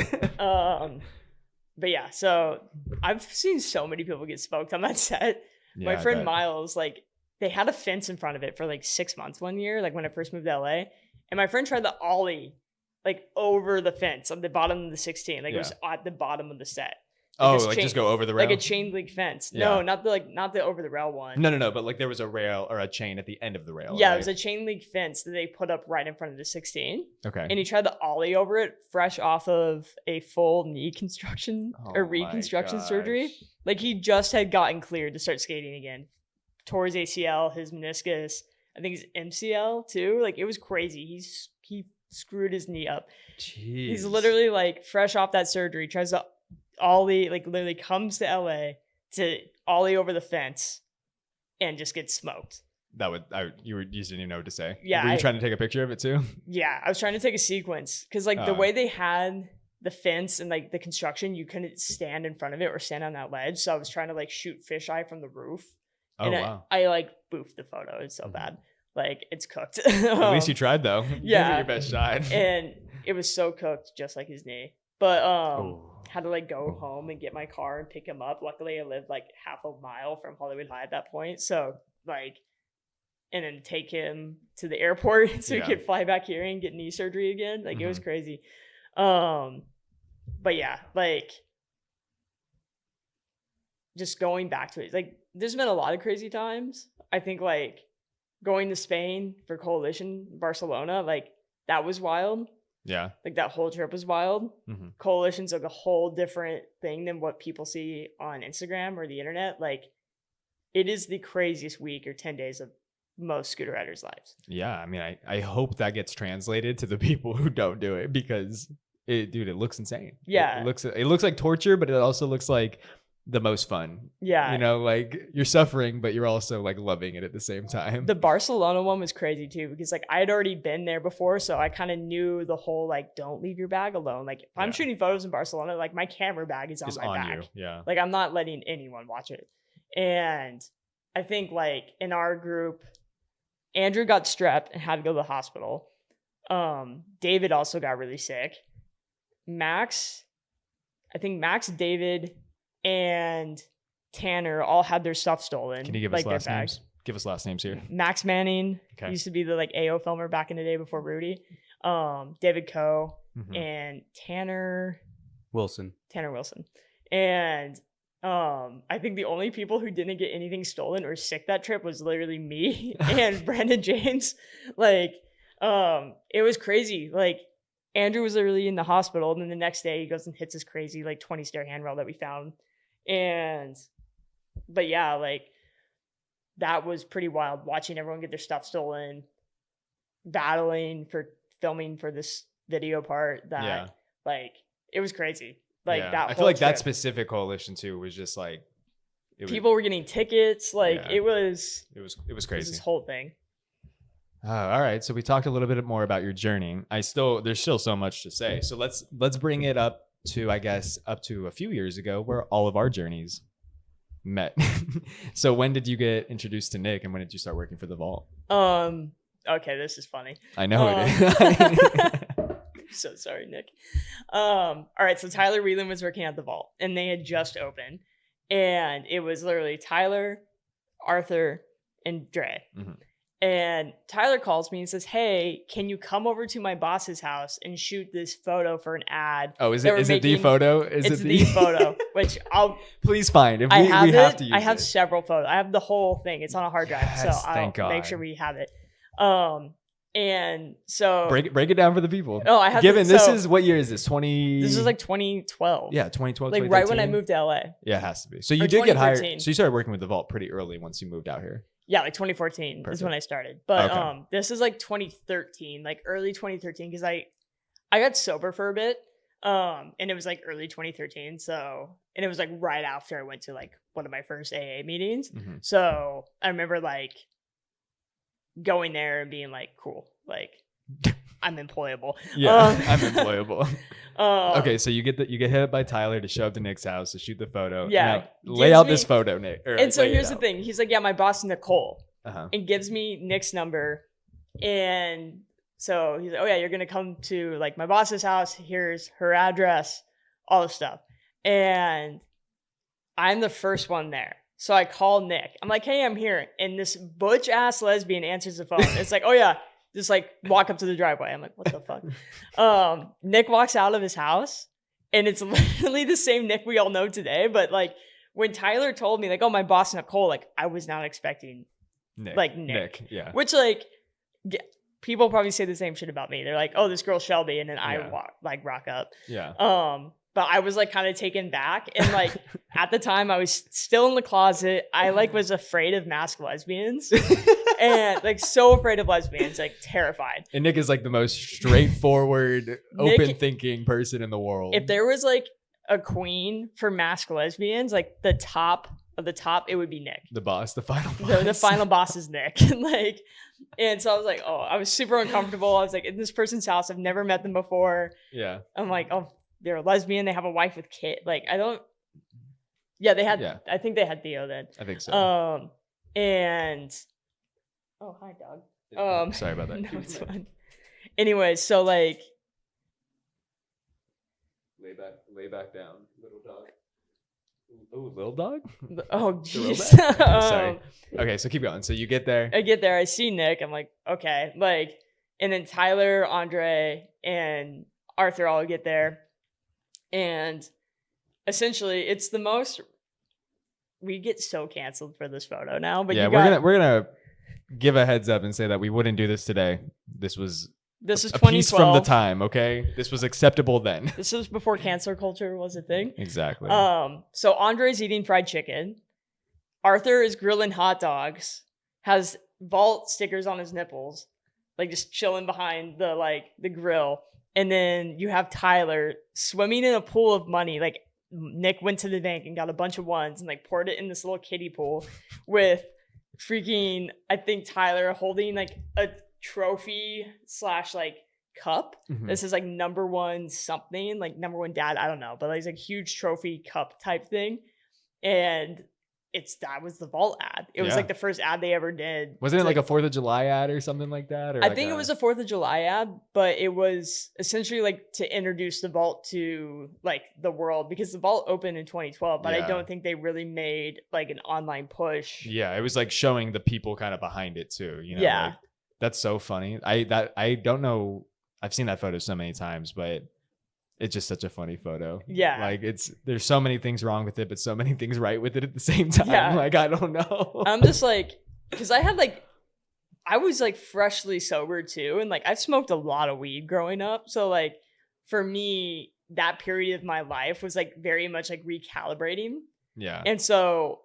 but yeah, so I've seen so many people get smoked on that set. Yeah, My I friend bet. Miles, like, they had a fence in front of it for like 6 months one year, like when I first moved to LA. And my friend tried the ollie like over the fence on the bottom of the 16. Like it was at the bottom of the set. Oh, this like chain- just go over the rail? like a chain link fence. Yeah. No, not the over the rail one. No, but like there was a rail or a chain at the end of the rail. Yeah, right? it was a chain link fence that they put up right in front of the 16. Okay. And he tried the ollie over it fresh off of a full knee construction or Oh my reconstruction surgery. gosh. Like he just had gotten cleared to start skating again. Tore his ACL, his meniscus, I think his MCL too. Like it was crazy. He screwed his knee up. Jeez. He's literally like fresh off that surgery, tries to ollie, like literally comes to LA to ollie over the fence and just gets smoked. You just didn't even know what to say. Yeah, Were you trying to take a picture of it too? Yeah, I was trying to take a sequence because like the way they had the fence and like the construction, you couldn't stand in front of it or stand on that ledge. So I was trying to like shoot fisheye from the roof. Oh, and wow. I like boofed the photo. It's so bad. Like it's cooked. At least you tried though. Yeah. Give it your best shot. And it was so cooked, just like his knee. But had to like go home and get my car and pick him up. Luckily, I lived like half a mile from Hollywood High at that point. So like, and then take him to the airport so he could fly back here and get knee surgery again. Like it was crazy. But yeah, like just going back to it, like there's been a lot of crazy times. I think like going to Spain for Coalition, Barcelona, like that was wild. Yeah. Like that whole trip was wild. Coalition's like a whole different thing than what people see on Instagram or the internet. Like it is the craziest week or 10 days of most scooter riders' lives. Yeah. I mean, I hope that gets translated to the people who don't do it because it looks insane. Yeah. It looks like torture, but it also looks like the most fun. Yeah. You know, like you're suffering, but you're also like loving it at the same time. The Barcelona one was crazy too, because like I had already been there before. So I kind of knew the whole, like, don't leave your bag alone. Like if I'm shooting photos in Barcelona, like my camera bag is on my back. You. Yeah. Like I'm not letting anyone watch it. And I think like in our group, Andrew got strep and had to go to the hospital. David also got really sick. Max, David, and Tanner all had their stuff stolen. Can you give us last names? Give us last names here. Max Manning used to be the like AO filmer back in the day before Rudy. David Coe and Tanner Wilson. And I think the only people who didn't get anything stolen or sick that trip was literally me and Brandon James. Like, it was crazy. Like, Andrew was literally in the hospital, and then the next day he goes and hits this crazy like 20 stair handrail that we found. But yeah, like that was pretty wild watching everyone get their stuff stolen, battling for filming for this video part that like it was crazy. Like that I feel like that specific coalition too was just like people were getting tickets. Like it was crazy. It was this whole thing. All right. So we talked a little bit more about your journey. There's still so much to say. So let's bring it up to, I guess, up to a few years ago where all of our journeys met. So when did you get introduced to Nick and when did you start working for The Vault? Okay, this is funny. I know it is. So sorry, Nick. All right, so Tyler Whelan was working at The Vault and they had just opened. And it was literally Tyler, Arthur, and Dre. And Tyler calls me and says, "Hey, can you come over to my boss's house and shoot this photo for an ad?" Oh, is it the photo? It's the photo, which I'll please find. I have to use I have it. several photos. I have the whole thing. It's on a hard drive, so I'll make sure we have it. And so break it down for the people. Oh, I have. This is what year is this? This is like 2012. Yeah, 2012. Like right when I moved to LA. Yeah, it has to be. So you did get hired. So you started working with The Vault pretty early once you moved out here. Yeah, like 2014 is when I started. But this is like 2013, like early 2013, because I got sober for a bit. And it was like early 2013. So, and it was like right after I went to like one of my first AA meetings. So I remember like going there and being like, cool, like I'm employable. Yeah, I'm employable. Okay, so you get hit up by Tyler to show up to Nick's house to shoot the photo. Yeah, now, lay out this photo, Nick. And so here's the thing. He's like, "Yeah, my boss Nicole," Uh-huh. and gives me Nick's number. And so he's like, "Oh yeah, you're gonna come to like my boss's house. Here's her address, all this stuff." and I'm the first one there. So I call Nick. I'm like, hey, I'm here. And this butch ass lesbian answers the phone. It's like, oh yeah, just like walk up to the driveway. I'm like, what the fuck? Nick walks out of his house, and it's literally the same Nick we all know today. But like when Tyler told me, like, oh, my boss Nicole, like I was not expecting Nick. Yeah. Which like people probably say the same shit about me. They're like, oh, this girl Shelby, and then I rock up. Yeah. But I was like kind of taken back, and like at the time I was still in the closet. I like was afraid of masked lesbians, and like so afraid of lesbians, like terrified. And Nick is like the most straightforward, open thinking person in the world. If there was like a queen for masked lesbians, like the top of the top, it would be Nick. The boss, the final boss. The final boss is Nick. And so I was like, oh, I was super uncomfortable. I was like, in this person's house, I've never met them before. Yeah. I'm like, oh, they're a lesbian. They have a wife with kid. Like, I don't. Yeah, they had. Yeah. I think they had Theo then. I think so. And oh, hi, dog. Sorry about that. No, it's fine. Anyway, so like, lay back down, little dog. Oh, little dog. Oh, jeez. Sorry. Okay, so keep going. So you get there. I get there. I see Nick. I'm like, okay, like, and then Tyler, Andre, and Arthur all get there. And essentially, it's the most. We get so canceled for this photo now, but yeah, we're gonna give a heads up and say that we wouldn't do this today. This is a 2012. Piece from the time. Okay, this was acceptable then. This was before cancel culture was a thing. Exactly. So Andre's eating fried chicken. Arthur is grilling hot dogs. Has Vault stickers on his nipples, like just chilling behind the grill. And then you have Tyler swimming in a pool of money. Like Nick went to the bank and got a bunch of ones and like poured it in this little kiddie pool with freaking, I think Tyler holding like a trophy / like cup. Mm-hmm. This is like number one something, like number one dad. I don't know, but like it's like huge trophy cup type thing. And that was the Vault ad. It was like the first ad they ever did. Wasn't it like a 4th of July ad or something like that? Or I think it was a 4th of July ad, but it was essentially like to introduce the Vault to like the world, because the Vault opened in 2012, but I don't think they really made like an online push. Yeah, it was like showing the people kind of behind it too. You know, yeah, like, that's so funny. I don't know. I've seen that photo so many times, but it's just such a funny photo. Yeah. Like there's so many things wrong with it, but so many things right with it at the same time. Yeah. Like, I don't know. I'm just like, because I was like freshly sober too. And like, I've smoked a lot of weed growing up. So like for me, that period of my life was like very much like recalibrating. Yeah. And so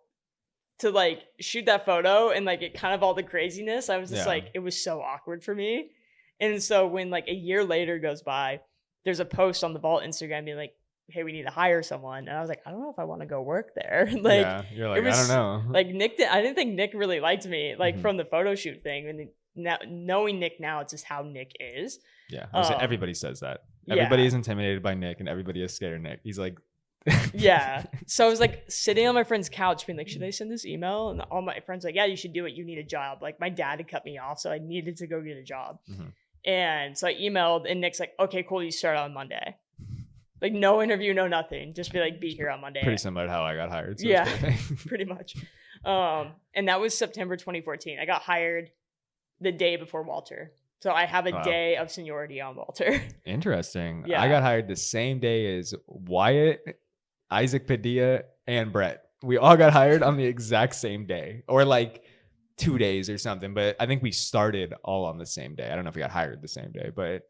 to like shoot that photo and like it kind of all the craziness, I was just like, it was so awkward for me. And so when like a year later goes by, there's a post on the Vault Instagram being like, hey, we need to hire someone. And I was like, I don't know if I want to go work there. Like, yeah, you're like, I don't know. Like I didn't think Nick really liked me, like from the photo shoot thing. And now knowing Nick now, it's just how Nick is. Yeah. Everybody says that. Everybody is intimidated by Nick and everybody is scared of Nick. He's like, yeah. So I was like sitting on my friend's couch being like, should I send this email? And all my friends like, yeah, you should do it. You need a job. Like my dad had cut me off, so I needed to go get a job. Mm-hmm. And so I emailed and Nick's like, okay, cool. You start on Monday. Like no interview, no nothing. Just be like, be here on Monday. Pretty similar to how I got hired. So yeah, pretty much. And that was September 2014. I got hired the day before Walter. So I have a day of seniority on Walter. Interesting. Yeah. I got hired the same day as Wyatt, Isaac Padilla, and Brett. We all got hired on the exact same day, or like 2 days or something, but I think we started all on the same day. I don't know if we got hired the same day, but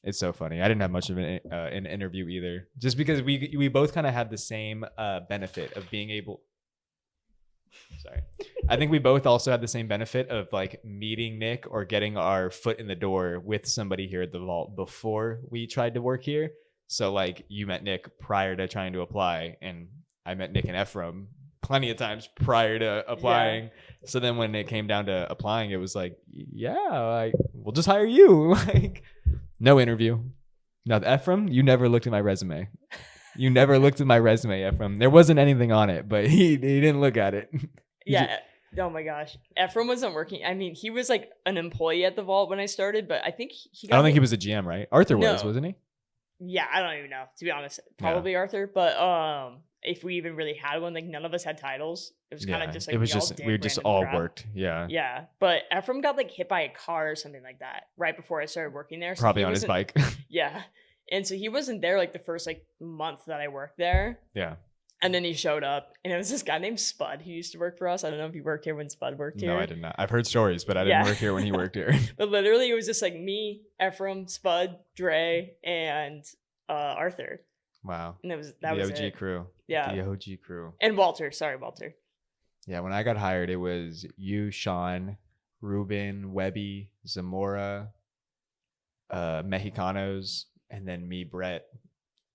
it's so funny. I didn't have much of an interview either, just because we both kind of had the same benefit of being able. Sorry, I think we both also had the same benefit of like meeting Nick or getting our foot in the door with somebody here at the Vault before we tried to work here. So like you met Nick prior to trying to apply, and I met Nick and Ephraim plenty of times prior to applying. Yeah. So then when it came down to applying, it was like, yeah, we'll just hire you. Like, no interview. Now, Ephraim, you never looked at my resume. You never looked at my resume, Ephraim. There wasn't anything on it, but he didn't look at it. Yeah. Oh my gosh. Ephraim wasn't working. I mean, he was like an employee at the Vault when I started, but I think I don't think he was a GM, right? Arthur was, wasn't he? Yeah, I don't even know, to be honest. Probably Arthur, but if we even really had one, like none of us had titles. It was kind of just like we just all worked. Yeah, but Ephraim got like hit by a car or something like that right before I started working there. So Probably on his bike. Yeah, and so he wasn't there like the first like month that I worked there. Yeah. And then he showed up, and it was this guy named Spud who used to work for us. I don't know if he worked here when Spud worked here. No, I did not. I've heard stories, but I didn't work here when he worked here. But literally, it was just like me, Ephraim, Spud, Dre, and Arthur. Wow. And that was the OG it. crew. Yeah. The OG crew. And Walter. Sorry, Walter. Yeah, when I got hired, it was you, Sean, Ruben, Webby, Zamora, Mexicanos, and then me, Brett,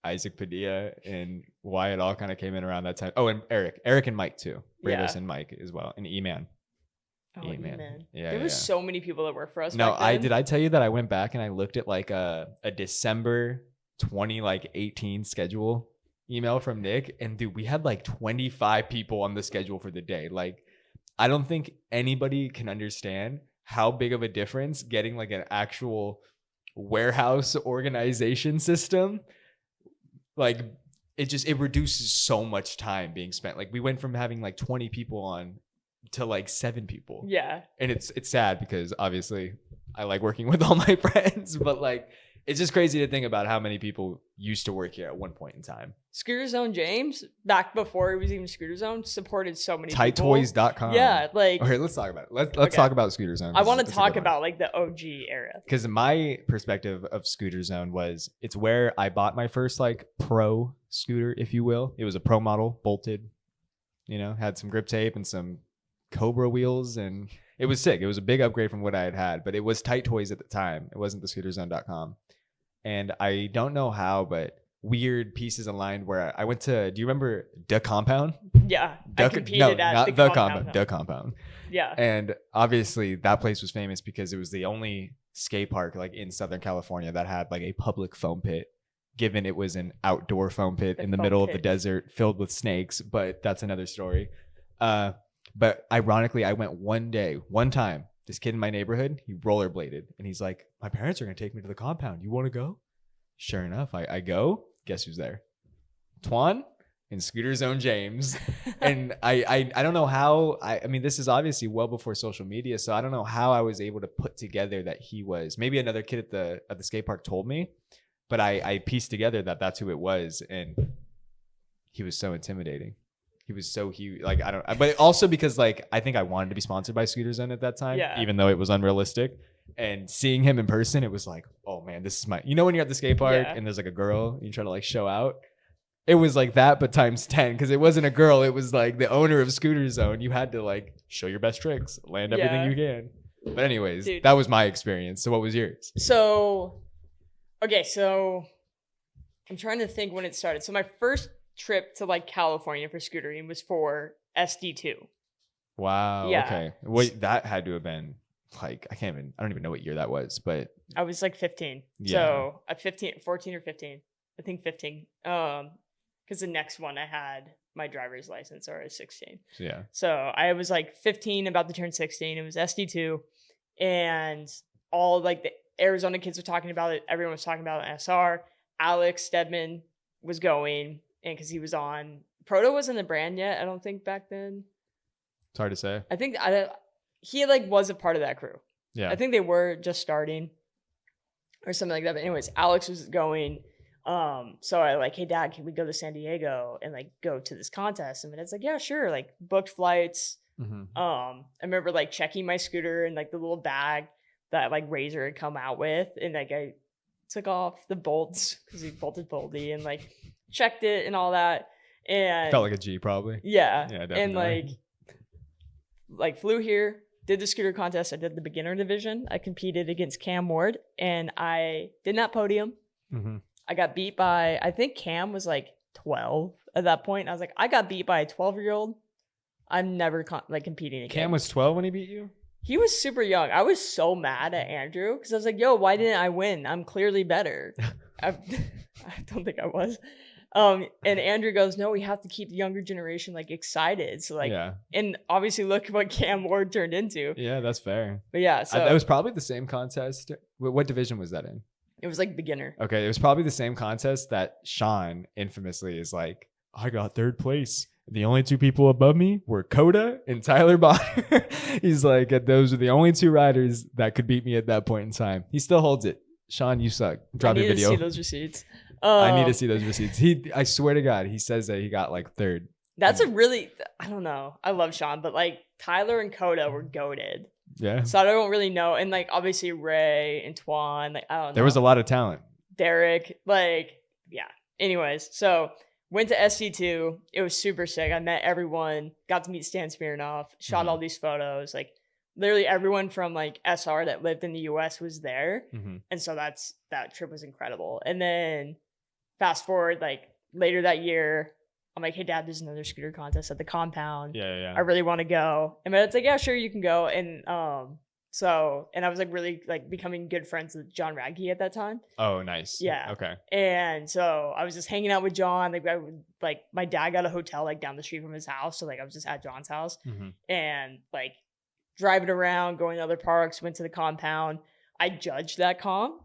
Isaac Padilla, and Wyatt all kind of came in around that time. Oh, and Eric and Mike too. Bravos and Mike as well, and E-Man. Oh, E-Man. Yeah, there was so many people that worked for us. No, back then. I tell you that I went back and I looked at like a December 2018 schedule email from Nick, and dude, we had like 25 people on the schedule for the day. Like, I don't think anybody can understand how big of a difference getting like an actual warehouse organization system. Like, it reduces so much time being spent. Like, we went from having like 20 people on to like 7 people. Yeah. And it's sad because obviously I like working with all my friends, but like, it's just crazy to think about how many people used to work here at one point in time. Scooter Zone James, back before it was even Scooter Zone, supported so many people. Tighttoys.com. Yeah, like... Okay, let's talk about it. Let's talk about Scooter Zone. I want to talk about like the OG era. Because my perspective of Scooter Zone was, it's where I bought my first like pro scooter, if you will. It was a pro model, bolted, had some grip tape and some Cobra wheels, and it was sick. It was a big upgrade from what I had, but it was Tight Toys at the time. It wasn't the scooterzone.com. And I don't know how, but weird pieces aligned where I went to, do you remember The Compound? Yeah. I competed at not The Compound. The Compound. Yeah. And obviously that place was famous because it was the only skate park like in Southern California that had like a public foam pit, given it was an outdoor foam pit in the middle of the desert filled with snakes, but that's another story. But ironically, I went one time, this kid in my neighborhood, he rollerbladed, and he's like, my parents are going to take me to The Compound. You want to go? Sure enough, I go. Guess who's there? Twan and Scooter Zone James. And I don't know how, I mean, this is obviously well before social media, so I don't know how I was able to put together that he was, maybe another kid at the skate park told me, but I pieced together that that's who it was, and he was so intimidating. He was so huge. Like, I don't, but also because like, I think I wanted to be sponsored by Scooter Zone at that time, even though it was unrealistic. And seeing him in person, it was like, oh man, this is when you're at the skate park and there's like a girl, you try to like show out. It was like that, but times 10, because it wasn't a girl. It was like the owner of Scooter Zone. You had to like show your best tricks, land everything you can. But anyways, that was my experience. So what was yours? So I'm trying to think when it started. So my first trip to like California for scootering was for SD2. Wow. Yeah. Okay. Wait, that had to have been like, I don't even know what year that was, but I was like 15. Yeah. So at 14 or 15. I think 15. Because the next one I had my driver's license, or I was 16. Yeah. So I was like 15, about to turn 16. It was SD2, and all like the Arizona kids were talking about it. Everyone was talking about it. SR. Alex Stedman was going, and because he was on. Proto wasn't the brand yet, I don't think, back then. It's hard to say. I think he like was a part of that crew. Yeah. I think they were just starting or something like that. But anyways, Alex was going. So I like, hey dad, can we go to San Diego and like go to this contest? And it's like, yeah, sure. Like booked flights. Mm-hmm. I remember like checking my scooter and like the little bag that like Razor had come out with, and like I took off the bolts because he bolted boldy and like checked it and all that. And felt like a G probably. Yeah. Yeah, definitely. And like flew here, did the scooter contest. I did the beginner division. I competed against Cam Ward, and I did not podium. Mm-hmm. I got beat by, I think Cam was like 12 at that point. I was like, I got beat by a 12-year-old. I'm never competing again. Cam was 12 when he beat you? He was super young. I was so mad at Andrew because I was like, yo, why didn't I win? I'm clearly better. I don't think I was. And Andrew goes, no, we have to keep the younger generation like excited. So like, yeah. And obviously look what Cam Ward turned into. Yeah, that's fair. But yeah, so that was probably the same contest. What division was that in? It was like beginner. Okay, it was probably the same contest that Sean infamously is like, I got third place. The only two people above me were Coda and Tyler Bonner. He's like, those are the only two riders that could beat me at that point in time. He still holds it. Sean, you suck. Drop your video. I need to see those receipts. I need to see those receipts. I swear to God, he says that he got like third. That's a really, I don't know. I love Sean, but like Tyler and Coda were goated. Yeah. So I don't really know. And like obviously Ray and Twan, like I don't know. There was a lot of talent. Derek, like, yeah. Anyways, so went to SC2. It was super sick. I met everyone, got to meet Stan Smirnoff, shot all these photos. Like literally everyone from like SR that lived in the US was there. And so that trip was incredible. And then fast forward, like later that year, I'm like, hey dad, there's another scooter contest at the compound. Yeah. I really want to go. And my dad's like, yeah, sure, you can go. And and I was like really like becoming good friends with John Radke at that time. Oh, nice. Yeah. Okay. And so I was just hanging out with John. Like my dad got a hotel like down the street from his house. So like I was just at John's house and like driving around, going to other parks, went to the compound. I judged that comp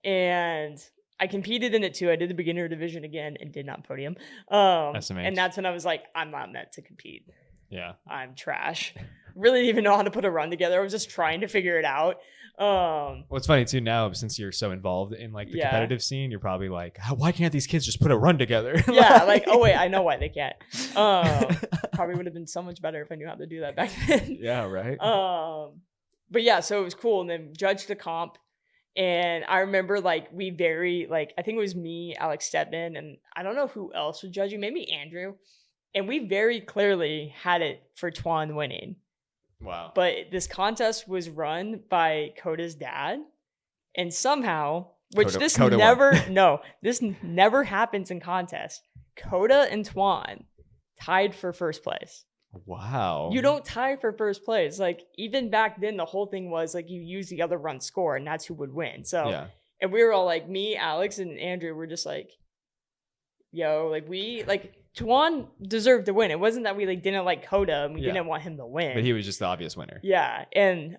and I competed in it too. I did the beginner division again and did not podium. SMH. And that's when I was like, I'm not meant to compete. Yeah. I'm trash. Really didn't even know how to put a run together. I was just trying to figure it out. Well, it's funny too now, since you're so involved in like the competitive scene, you're probably like, why can't these kids just put a run together? Yeah, like, oh wait, I know why they can't. Probably would have been so much better if I knew how to do that back then. Yeah, right. But yeah, so it was cool. And then judged the comp. And I remember like I think it was me, Alex Stedman, and I don't know who else was judging, maybe Andrew. And we very clearly had it for Twan winning. Wow. But this contest was run by Coda's dad. And somehow, this never happens in contests. Coda and Twan tied for first place. Wow. You don't tie for first place. Like even back then, the whole thing was like you use the other run score and that's who would win. So, yeah. And we were all like, me, Alex, and Andrew were just like, yo, like Twan deserved to win. It wasn't that we like didn't like Coda and we didn't want him to win. But he was just the obvious winner. Yeah. And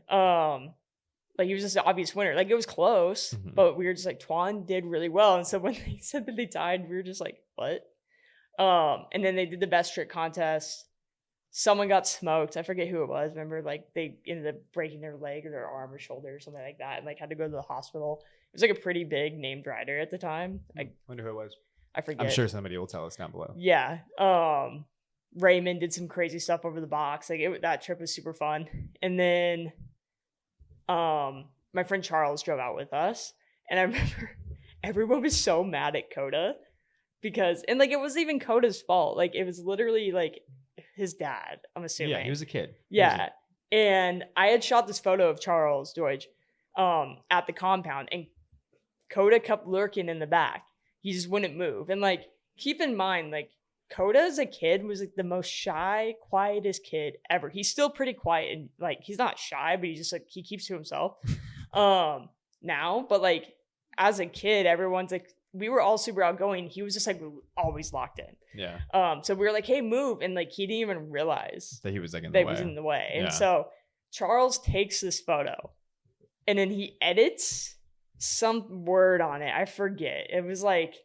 like he was just the obvious winner. Like it was close, but we were just like Twan did really well. And so when they said that they tied, we were just like, what? And then they did the best trick contest. Someone got smoked. I forget who it was. Remember, like they ended up breaking their leg or their arm or shoulder or something like that, and like had to go to the hospital. It was like a pretty big named rider at the time. I wonder who it was. I forget. I'm sure somebody will tell us down below. Yeah. Raymond did some crazy stuff over the box. Like that trip was super fun. And then, my friend Charles drove out with us, and I remember everyone was so mad at Coda because, and like it wasn't even Coda's fault. Like it was literally like his dad, I'm assuming. Yeah, he was a kid. Yeah. And I had shot this photo of Charles Deutsch at the compound, and Coda kept lurking in the back. He just wouldn't move. And like, keep in mind, like Coda as a kid was like the most shy, quietest kid ever. He's still pretty quiet and like he's not shy, but he just like he keeps to himself now. But like as a kid, everyone's like, we were all super outgoing. He was just like always locked in. Yeah. So we were like, hey, move. And like he didn't even realize that he was like in the way. And so Charles takes this photo and then he edits some word on it. I forget. It was like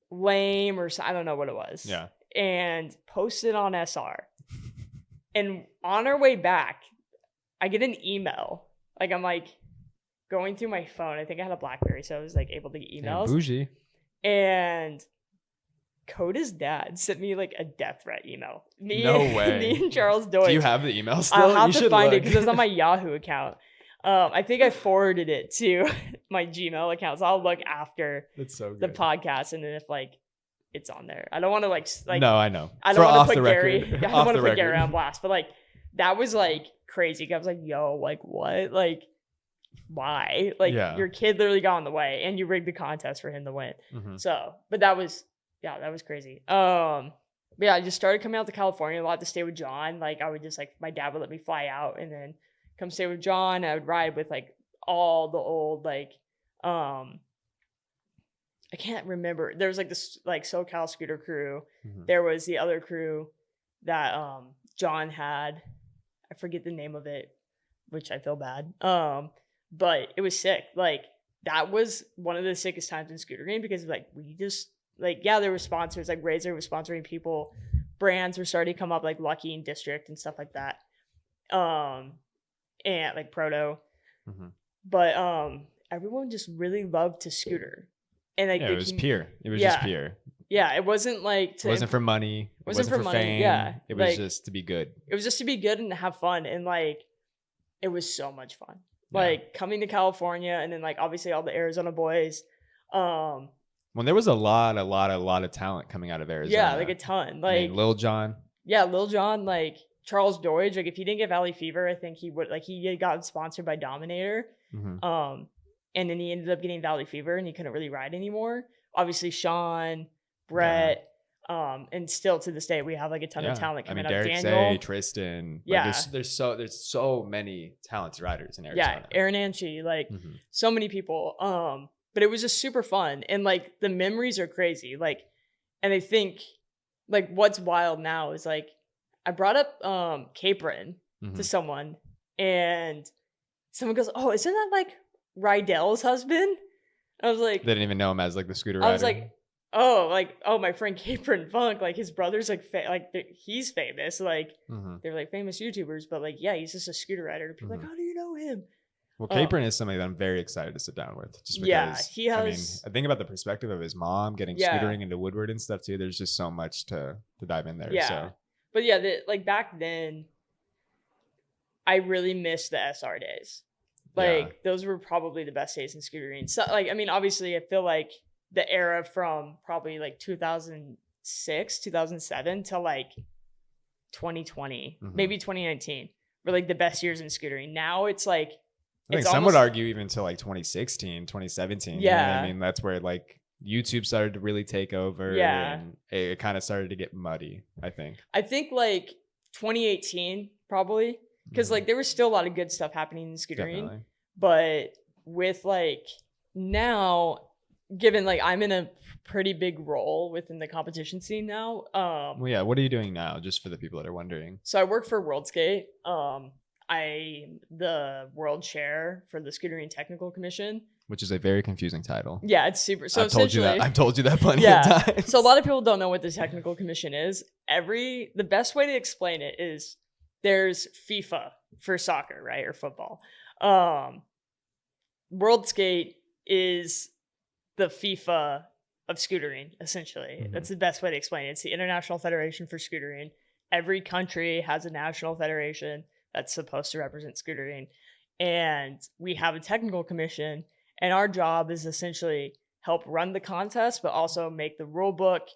lame or I don't know what it was. Yeah. And posted on SR. And on our way back, I get an email. Like I'm like going through my phone. I think I had a BlackBerry, so I was like able to get emails. Damn, bougie. And Coda's dad sent me like a death threat email. No way. Me and Charles Deutsch. Do you have the email still? I'll have to find it because it's on my Yahoo account. I think I forwarded it to my Gmail account, so I'll look after the podcast, and then if like it's on there, I don't want to like. No, I know. I don't want to put Gary. I don't want to put Gary on blast, but like that was like crazy. I was like, yo, like what, like. Why? Like your kid literally got in the way and you rigged the contest for him to win. So, but that was crazy. But yeah, I just started coming out to California a lot to stay with John. Like I would just like, my dad would let me fly out and then come stay with John. I would ride with like all the old, like, I can't remember. There was like this like SoCal scooter crew. There was the other crew that John had. I forget the name of it, which I feel bad. But it was sick. Like that was one of the sickest times in scootering because like we just like, yeah, there were sponsors, like Razor was sponsoring people, brands were starting to come up like Lucky and District and stuff like that. And like Proto. Mhm. But everyone just really loved to scooter. And like Yeah, it was pure. It was yeah. just pure. Yeah, it wasn't like It wasn't for money. It wasn't for money, fame. yeah. It was Like, just to be good. it was just to be good and to have fun. And like it was so much fun. Yeah. Like coming to California and then like obviously all the Arizona boys. Well, there was a lot of talent coming out of Arizona. Yeah, like a ton. Like I mean, Lil Jon. Yeah, Lil Jon, like Charles George, like if he didn't get Valley Fever, I think he would, like he got sponsored by Dominator. Mm-hmm. And then he ended up getting Valley Fever and he couldn't really ride anymore. Obviously Sean, Brett, and still to this day we have like a ton of talent coming up. Derek Daniel, Say, Tristan. Yeah. Like, there's so many talented riders in Arizona. Yeah, Aaron Anchi, like so many people. But it was just super fun. And like the memories are crazy. Like, and I think like what's wild now is like I brought up Capron to someone and someone goes, "Oh, isn't that like Rydell's husband?" I was like, they didn't even know him as like the scooter rider. I was like, oh, my friend Capron Funk, like his brother's like he's famous, like they're like famous YouTubers, but like yeah, he's just a scooter rider. People are like, how do you know him? Well, Capron is somebody that I'm very excited to sit down with, just because. He has. I mean, I think about the perspective of his mom getting scootering into Woodward and stuff too. There's just so much to dive in there. Yeah, so. But yeah, like back then, I really missed the SR days. Like those were probably the best days in scootering. So like, I mean, obviously I feel like the era from probably like 2006, 2007 to like 2020, maybe 2019 were like the best years in scootering. Now it's like, I think some would argue even to like 2016, 2017. Yeah. You know what I mean, that's where like YouTube started to really take over. Yeah. And it kind of started to get muddy, I think. I think like 2018 probably. Because like there was still a lot of good stuff happening in scootering. Definitely. But with like now, given like I'm in a pretty big role within the competition scene now. Well, yeah, what are you doing now? Just for the people that are wondering. So I work for WorldSkate. I'm the world chair for the Scootering Technical Commission, which is a very confusing title. Yeah, it's super. So I've told you that plenty of times. So a lot of people don't know what the Technical Commission is. The best way to explain it is there's FIFA for soccer, right, or football. WorldSkate is the FIFA of scootering, essentially. That's the best way to explain it. It's the International Federation for Scootering. Every country has a national federation that's supposed to represent scootering. And we have a technical commission, and our job is essentially help run the contest, but also make the rule book,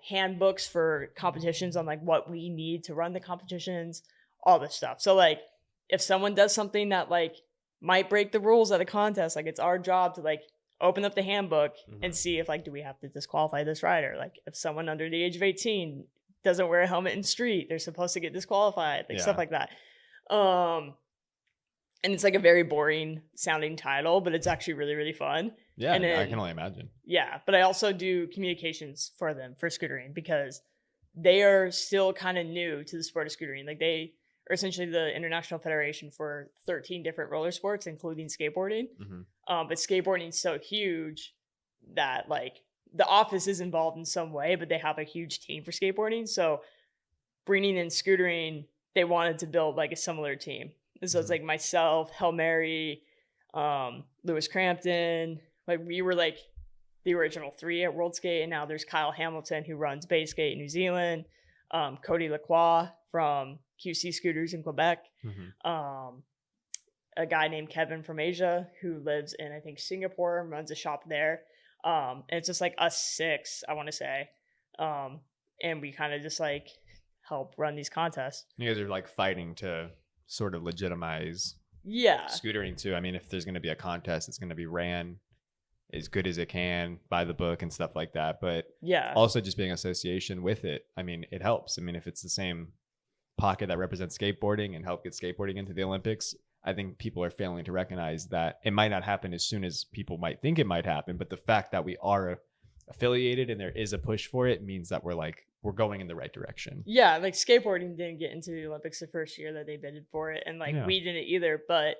handbooks for competitions on like what we need to run the competitions, all this stuff. So like if someone does something that like might break the rules at a contest, like it's our job to like open up the handbook and see if like, do we have to disqualify this rider? Like if someone under the age of 18 doesn't wear a helmet in street, they're supposed to get disqualified, like stuff like that. And it's like a very boring sounding title, but it's actually really, really fun. Yeah, and then, I can only imagine. Yeah, but I also do communications for them for scootering because they are still kind of new to the sport of scootering. Like they are essentially the international federation for 13 different roller sports, including skateboarding. But skateboarding is so huge that like the office is involved in some way, but they have a huge team for skateboarding. So bringing in scootering, they wanted to build like a similar team. So it's like myself, Hail Mary, Lewis Crampton. Like we were like the original three at WorldSkate, and now there's Kyle Hamilton who runs Bay Skate in New Zealand, Cody Lacroix from QC Scooters in Quebec, a guy named Kevin from Asia who lives in I think Singapore and runs a shop there. And it's just like us six, I want to say, and we kind of just like help run these contests. You guys are like fighting to sort of legitimize scootering too. I mean, if there's going to be a contest, it's going to be ran as good as it can by the book and stuff like that. But also just being association with it, I mean, it helps. I mean, if it's the same pocket that represents skateboarding and help get skateboarding into the Olympics, I think people are failing to recognize that it might not happen as soon as people might think it might happen. But the fact that we are affiliated and there is a push for it means that we're going in the right direction. Yeah, like skateboarding didn't get into the Olympics the first year that they bidded for it, and like we didn't either. But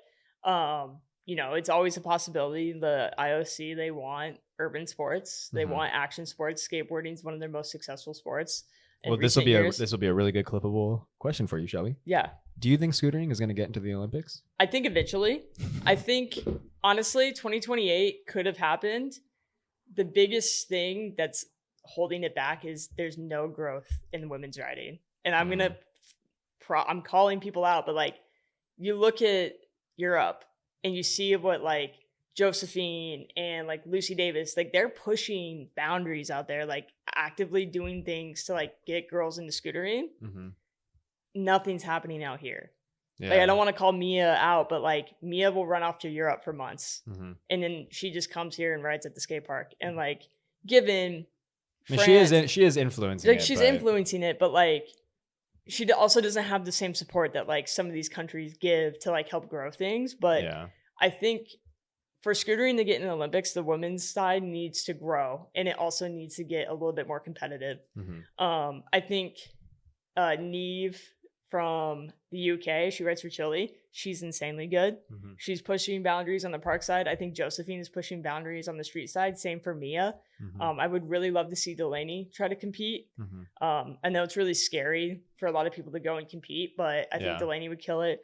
it's always a possibility. The IOC, they want urban sports. They Mhm. want action sports. Skateboarding is one of their most successful sports in Well, this will recent be years. this will be a really good clippable question for you, Shelby. Yeah. Do you think scootering is going to get into the Olympics? I think eventually. I think, honestly, 2028 could have happened. The biggest thing that's holding it back is there's no growth in women's riding. And I'm going to, I'm calling people out, but like, you look at Europe and you see what like Josephine and like Lucy Davis, like they're pushing boundaries out there, like actively doing things to like get girls into scootering. Mm-hmm. Nothing's happening out here. Yeah. Like I don't want to call Mia out, but like Mia will run off to Europe for months, Mm-hmm. and then she just comes here and rides at the skate park. And like, given I mean, France, she is influencing. like she's influencing it, but like she also doesn't have the same support that like some of these countries give to like help grow things. But yeah. I think for scootering to get in the Olympics, the women's side needs to grow, and it also needs to get a little bit more competitive. Mm-hmm. I think Neve from the UK, she rides for Chile. She's insanely good. Mm-hmm. She's pushing boundaries on the park side. I think Josephine is pushing boundaries on the street side. Same for Mia. Mm-hmm. I would really love to see Delaney try to compete. Mm-hmm. I know it's really scary for a lot of people to go and compete, but I think Delaney would kill it.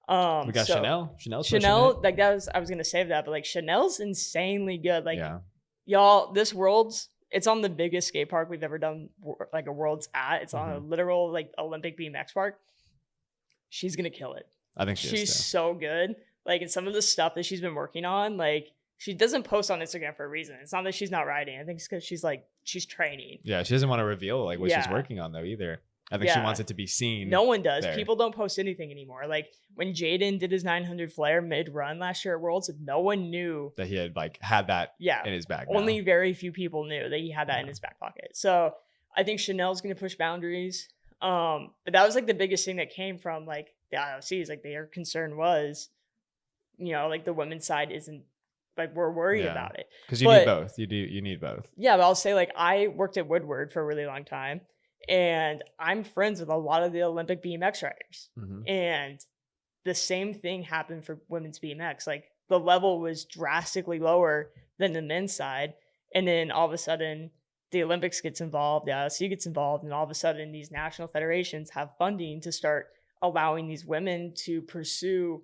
We got Chanel. Chanel, like that was, I was gonna save that, but like Chanel's insanely good. Like yeah. y'all, this Worlds, it's on the biggest skate park we've ever done, like a Worlds at. It's on a literal like Olympic BMX park. She's gonna kill it. I think she's so good. Like in some of the stuff that she's been working on, like she doesn't post on Instagram for a reason. It's not that she's not riding. I think it's because she's training. Yeah, she doesn't want to reveal like what she's working on though either. I think she wants it to be seen. No one does. there. People don't post anything anymore. Like when Jaden did his 900 flare mid-run last year at Worlds, no one knew that he had like had that in his back. Only very few people knew that he had that in his back pocket. So I think Chanel's going to push boundaries. But that was like the biggest thing that came from like the IOCs. Like their concern was, like the women's side isn't like we're worried about it. Because you need both. You need both. Yeah, but I'll say like I worked at Woodward for a really long time. And I'm friends with a lot of the Olympic BMX riders. Mm-hmm. And the same thing happened for women's BMX. Like the level was drastically lower than the men's side. And then all of a sudden the Olympics gets involved, the IOC gets involved, and all of a sudden these national federations have funding to start allowing these women to pursue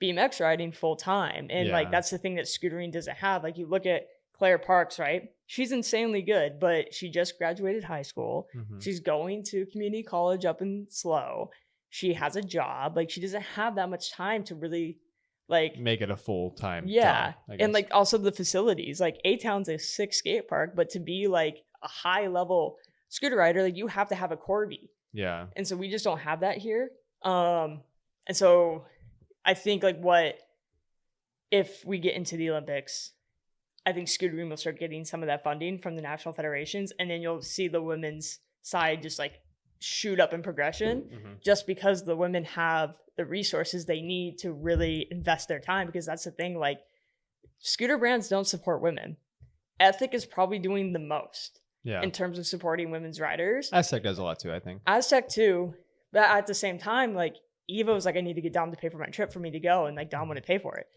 BMX riding full time. And like that's the thing that scootering doesn't have. Like you look at Claire Parks, right? She's insanely good, but she just graduated high school. Mm-hmm. She's going to community college up in SLO. She has a job. Like she doesn't have that much time to really like make it a full-time job, I guess. And like also the facilities. Like A-Town's a sick skate park, but to be like a high level scooter rider, like you have to have a Corby. Yeah. And so we just don't have that here. And so I think like if we get into the Olympics, I think scootering will start getting some of that funding from the national federations, and then you'll see the women's side just like shoot up in progression just because the women have the resources they need to really invest their time. Because that's the thing, like scooter brands don't support women. Ethic is probably doing the most in terms of supporting women's riders. Aztec does a lot too, I think. Aztec too, but at the same time, like Eva was like, I need to get Dom to pay for my trip for me to go, and like Dom wouldn't pay for it.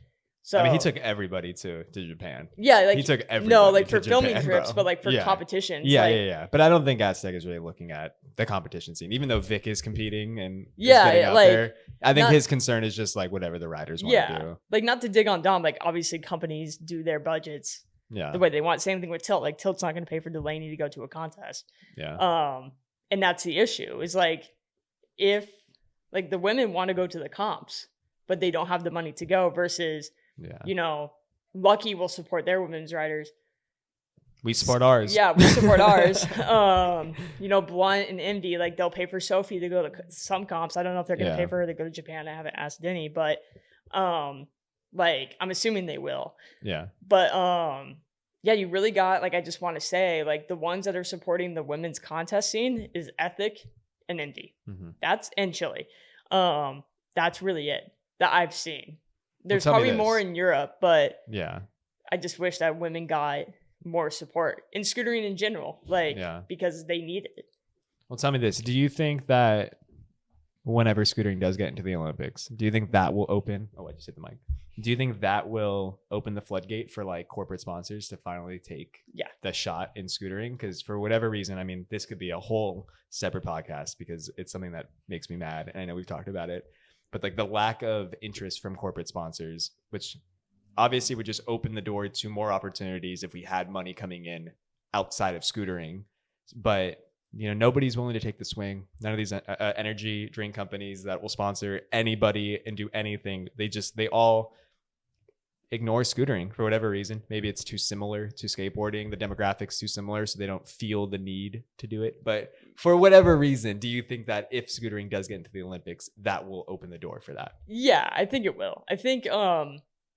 So I mean, he took everybody to Japan. Yeah, like he took everybody. No, like for to filming Japan, trips, bro. but like for competitions. Yeah, like, yeah. But I don't think Aztec is really looking at the competition scene, even though Vic is competing and is getting out like there. I think his concern is just like whatever the riders want to do. Like not to dig on Dom, like obviously companies do their budgets the way they want. Same thing with Tilt. Like Tilt's not going to pay for Delaney to go to a contest. Yeah. And that's the issue. Is like if like the women want to go to the comps, but they don't have the money to go versus Lucky will support their women's riders. We support ours. Yeah, we support ours. Blunt and Indy, like they'll pay for Sophie to go to some comps. I don't know if they're going to pay for her to go to Japan. I haven't asked Denny, but like I'm assuming they will. Yeah. But you really got, like, I just want to say, like, the ones that are supporting the women's contest scene is Ethic and Indy. That's and Chile. That's really it that I've seen. There's probably more in Europe, but I just wish that women got more support in scootering in general, like because they need it. Well, tell me this: do you think that whenever scootering does get into the Olympics, do you think that will open? Oh, I just hit the mic. Do you think that will open the floodgate for like corporate sponsors to finally take the shot in scootering? Because for whatever reason, I mean, this could be a whole separate podcast because it's something that makes me mad. And I know we've talked about it, but like the lack of interest from corporate sponsors, which obviously would just open the door to more opportunities if we had money coming in outside of scootering. But you know, nobody's willing to take the swing. None of these energy drink companies that will sponsor anybody and do anything, they all ignore scootering for whatever reason. Maybe it's too similar to skateboarding, the demographics too similar, so they don't feel the need to do it. But for whatever reason, do you think that if scootering does get into the Olympics, that will open the door for that? Yeah, I think it will. I think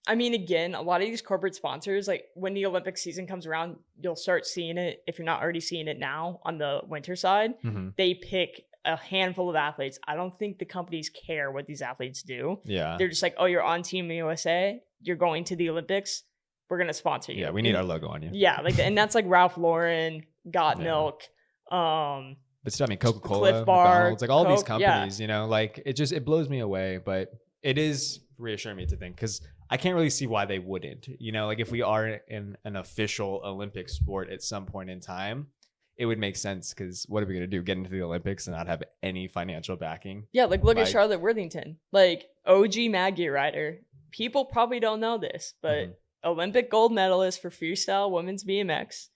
I mean, again, a lot of these corporate sponsors, like when the Olympic season comes around, you'll start seeing it. If you're not already seeing it now on the winter side, they pick a handful of athletes. I don't think the companies care what these athletes do. Yeah. They're just like, oh, you're on Team USA. You're going to the Olympics. We're going to sponsor you. Yeah, we need our logo on you. Yeah. Like, and that's like Ralph Lauren, Got Milk. But still, I mean, Coca-Cola, Cliff Bar, McDonald's, like all Coke, these companies, you know, like it blows me away, but it is reassuring me to think because I can't really see why they wouldn't, you know, like if we are in an official Olympic sport at some point in time, it would make sense because what are we going to do? Get into the Olympics and not have any financial backing? Yeah, like look at Charlotte Worthington, like OG Maggie rider. People probably don't know this, but Olympic gold medalist for freestyle women's BMX,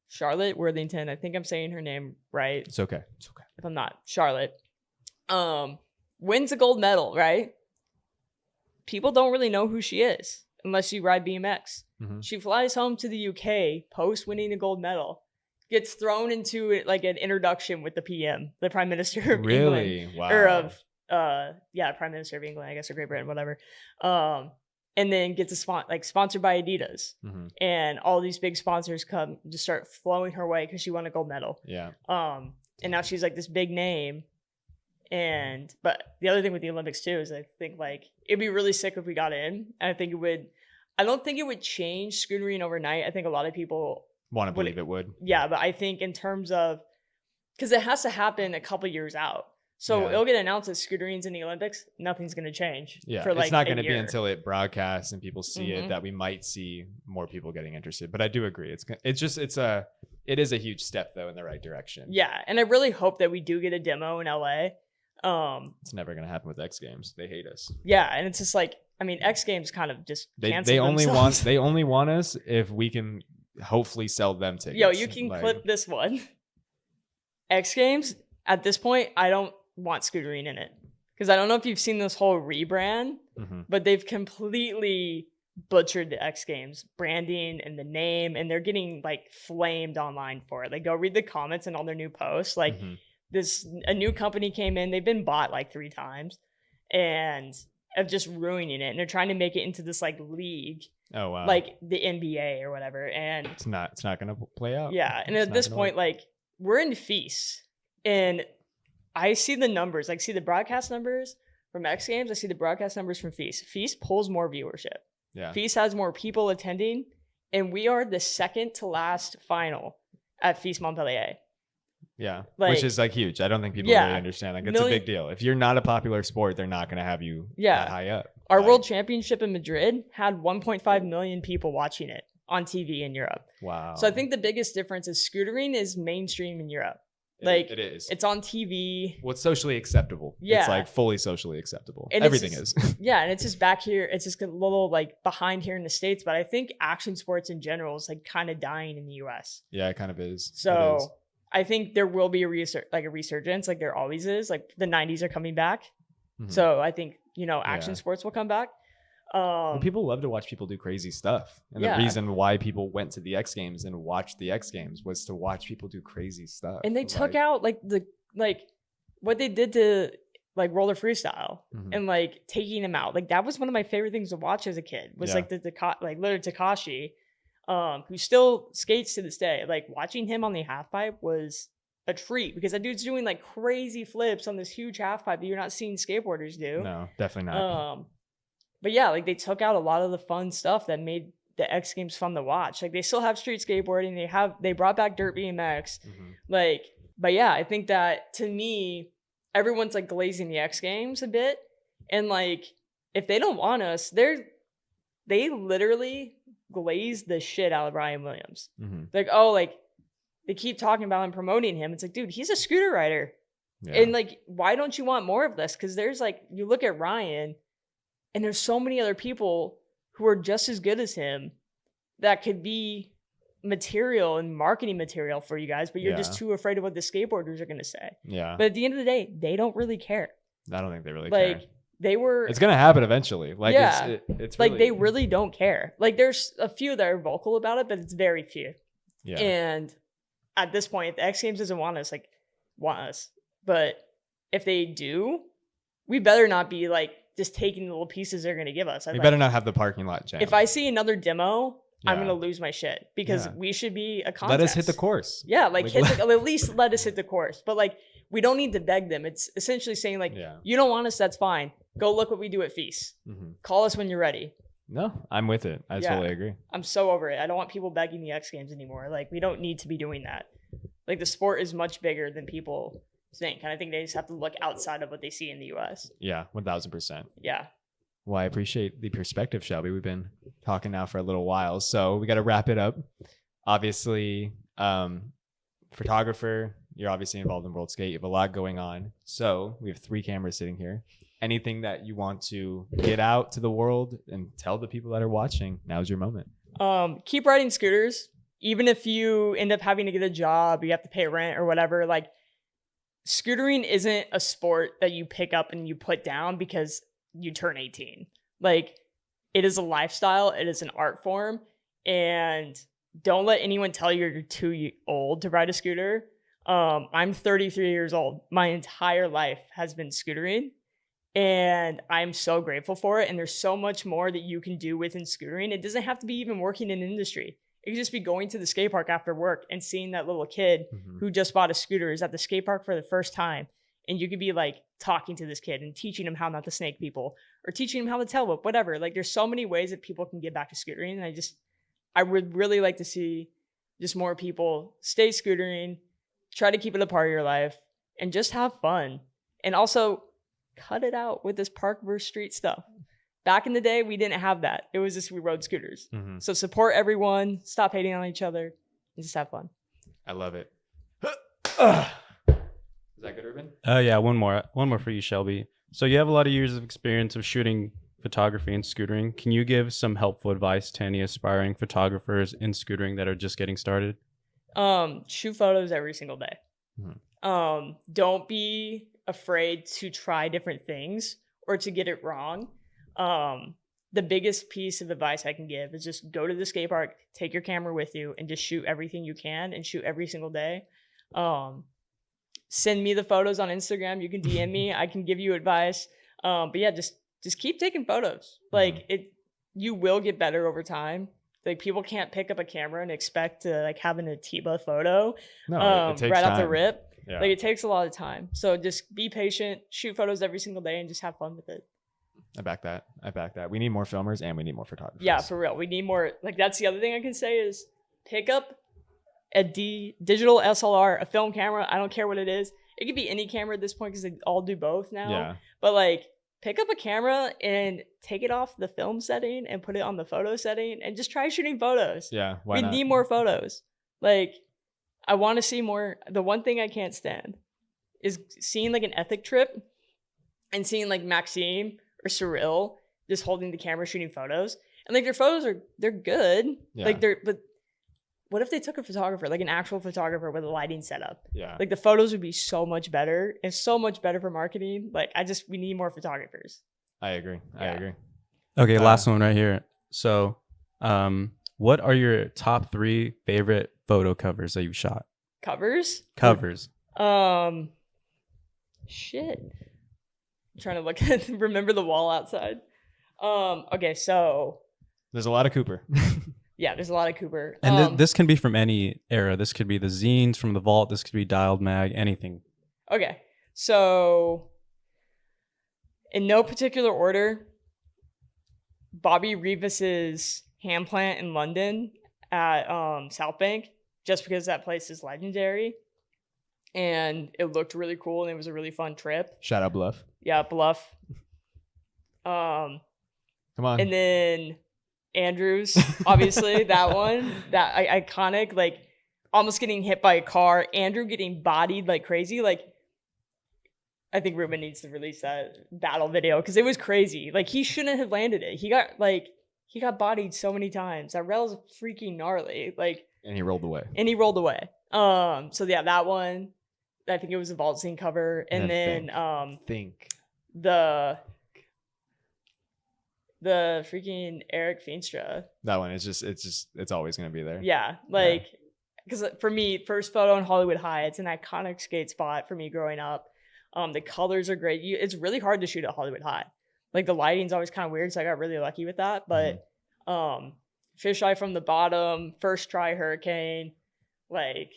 Charlotte Worthington. I think I'm saying her name right. It's okay. It's okay. If I'm not, Charlotte. Wins a gold medal, right? People don't really know who she is unless you ride BMX. She flies home to the UK post winning a gold medal, gets thrown into like an introduction with the PM, the Prime Minister of England. Wow. Or of Prime Minister of England, I guess, or Great Britain, whatever. And then gets sponsored by Adidas. And all these big sponsors come just start flowing her way because she won a gold medal. Yeah. And now she's like this big name. But the other thing with the Olympics too is I think like it'd be really sick if we got in. And I don't think it would change scootering overnight. I think a lot of people want to believe it would. Yeah, but I think in terms of, because it has to happen a couple years out. So it'll get announced as scootering's in the Olympics. Nothing's going to change. Yeah, for like it's not going to be until it broadcasts and people see it that we might see more people getting interested. But I do agree. It is a huge step though in the right direction. Yeah, and I really hope that we do get a demo in LA. It's never going to happen with X Games. They hate us. Yeah, and it's just like, I mean, X Games kind of just they only want us if we can hopefully sell them tickets. Yo, you can clip this one. X Games, at this point, I don't want scootering in it. Because I don't know if you've seen this whole rebrand, but they've completely butchered the X Games branding and the name, and they're getting like flamed online for it. Like, go read the comments and all their new posts. Like, a new company came in, they've been bought like 3 times, and of just ruining it. And they're trying to make it into this like league. Oh wow. Like the NBA or whatever. And it's not gonna play out. Yeah. And at this point, like we're in FISE, and I see the numbers, like see the broadcast numbers from X Games, I see the broadcast numbers from FISE. FISE pulls more viewership. Yeah. FISE has more people attending, and we are the second to last final at FISE Montpellier. Yeah, like, which is like huge. I don't think people really understand. Like it's a big deal. If you're not a popular sport, they're not going to have you that high up. Our world championship in Madrid had 1.5 million people watching it on TV in Europe. Wow. So I think the biggest difference is scootering is mainstream in Europe. Like it is. It's on TV. What's socially acceptable? Yeah. It's like fully socially acceptable. And everything is. Yeah, and it's just back here. It's just a little like behind here in the States, but I think action sports in general is like kind of dying in the US. Yeah, it kind of is. So I think there will be a resurgence, like there always is. Like the 90s are coming back. So I think, action sports will come back. Well, people love to watch people do crazy stuff. And the reason why people went to the X Games and watched the X Games was to watch people do crazy stuff. And they took out what they did to like roller freestyle and like taking them out. Like that was one of my favorite things to watch as a kid was like literally Takashi. Who still skates to this day. Like watching him on the half pipe was a treat because that dude's doing like crazy flips on this huge half pipe that you're not seeing skateboarders do. No, definitely not. But yeah, like they took out a lot of the fun stuff that made the X Games fun to watch. Like they still have street skateboarding. They brought back dirt BMX. But yeah, I think that to me, everyone's like glazing the X Games a bit, and like if they don't want us, they literally glaze the shit out of Ryan Williams. Like, oh, like they keep talking about him, promoting him. It's like, dude, he's a scooter rider. Yeah. And like, why don't you want more of this? Because there's like, you look at Ryan, and there's so many other people who are just as good as him that could be material and marketing material for you guys, but you're just too afraid of what the skateboarders are going to say. Yeah. But at the end of the day, they don't really care. I don't think they really Like, care. they were. It's gonna happen eventually. Like, yeah, it's like really, they really don't care. Like, there's a few that are vocal about it, but it's very few. Yeah. And at this point, if the X Games doesn't want us, like, want us. But if they do, we better not be like just taking the little pieces they're gonna give us. We better not have the parking lot jam. If I see another demo, I'm Yeah. gonna lose my shit because Yeah. we should be a contest. Let us hit the course. Yeah, like at least let us hit the course. But like, we don't need to beg them. It's essentially saying like, you don't want us, that's fine. Go look what we do at FISE. Call us when you're ready. No, I'm with it. I totally agree. I'm so over it. I don't want people begging the X Games anymore. Like, we don't need to be doing that. Like, the sport is much bigger than people think. And I think they just have to look outside of what they see in the US. Yeah, 1000%. Yeah. Well, I appreciate the perspective, Shelby. We've been talking now for a little while, so we got to wrap it up. Obviously, photographer, you're obviously involved in World Skate. You have a lot going on. So we have 3 cameras sitting here. Anything that you want to get out to the world and tell the people that are watching, now's your moment. Keep riding scooters. Even if you end up having to get a job, you have to pay rent or whatever, like, scootering isn't a sport that you pick up and you put down because you turn 18. Like, it is a lifestyle. It is an art form. And don't let anyone tell you you're too old to ride a scooter. I'm 33 years old. My entire life has been scootering. And I'm so grateful for it. And there's so much more that you can do within scootering. It doesn't have to be even working in industry. It could just be going to the skate park after work and seeing that little kid who just bought a scooter is at the skate park for the first time. And you could be like talking to this kid and teaching him how not to snake people or teaching him how to tail whip, whatever. Like, there's so many ways that people can get back to scootering. And I would really like to see just more people stay scootering, try to keep it a part of your life, and just have fun. And also cut it out with this park versus street stuff. Back in the day, we didn't have that. It was just we rode scooters. So support everyone, stop hating on each other, and just have fun. I love it. Is that good, Ruben? Yeah, one more for you, Shelby. So you have a lot of years of experience of shooting photography and scootering. Can you give some helpful advice to any aspiring photographers in scootering that are just getting started? Shoot photos every single day. Don't be afraid to try different things or to get it wrong. The biggest piece of advice I can give is just go to the skate park, take your camera with you, and just shoot everything you can and shoot every single day. Send me the photos on Instagram. You can DM me. I can give you advice. But yeah, just keep taking photos. Like, you will get better over time. Like, people can't pick up a camera and expect to like have an Atiba photo No, it takes right time. off the rip. Yeah. Like, it takes a lot of time. So just be patient, shoot photos every single day, and just have fun with it. I back that. We need more filmers and we need more photographers. Yeah, for real. We need more. Like, that's the other thing I can say is pick up a digital SLR, a film camera. I don't care what it is. It could be any camera at this point because they all do both now. Yeah. But like, pick up a camera and take it off the film setting and put it on the photo setting and just try shooting photos. Yeah. Why We not? need more photos. Like, I want to see more. The one thing I can't stand is seeing like an ethic trip and seeing like Maxime or Cyril just holding the camera shooting photos. And like, their photos they're good. Yeah. But what if they took a photographer, like an actual photographer with a lighting setup? Yeah. Like, the photos would be so much better and so much better for marketing. Like, we need more photographers. I agree. Yeah. Okay, last one right here. So, what are your top 3 favorite photo covers that you've shot? Covers? Shit. I'm trying to look at remember the wall outside. Okay, so There's a lot of Cooper. yeah, there's a lot of Cooper. And this can be from any era. This could be the zines from the Vault. This could be Dialed Mag, anything. Okay, so in no particular order, Bobby Revis's hand plant in London at South Bank, just because that place is legendary. and it looked really cool, and it was a really fun trip. Shout out Bluff. Yeah, Bluff. Come on. And then Andrews, obviously that one, that iconic, like almost getting hit by a car, Andrew getting bodied like crazy. Like, I think Ruben needs to release that battle video because it was crazy. Like, he shouldn't have landed it. He got bodied so many times. That rail's freaking gnarly. Like, And he rolled away. So yeah, that one. I think it was a vault scene cover, and then think the freaking Eric Feenstra. that one is it's always gonna be there. Yeah, like, because for me, first photo in Hollywood High, it's an iconic skate spot for me growing up. The colors are great. It's really hard to shoot at Hollywood High. Like, the lighting's always kind of weird, so I got really lucky with that. But fisheye from the bottom, first try hurricane, like,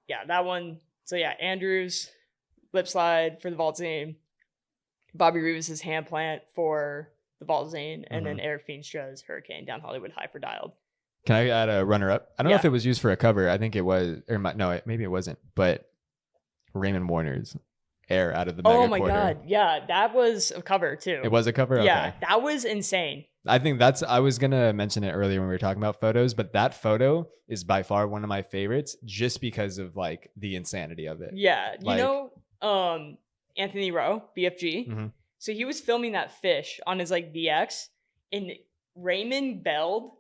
yeah, that one. So yeah, Andrews lip slide for the vault scene, Bobby Rivas' hand plant for the vault scene, and then Eric Feenstra's hurricane down Hollywood High for Dialed. Can I add a runner up? I don't know if it was used for a cover. I think it was, or maybe it wasn't. But Raymond Warner's air out of the mega Oh my quarter. god, yeah, that was a cover too. It was a cover. Yeah, Okay. that was insane. I think I was gonna mention it earlier when we were talking about photos, but that photo is by far one of my favorites, just because of like the insanity of it. Yeah, Like- Anthony Rowe, BFG. Mhm. So he was filming that fish on his like VX, and Raymond belled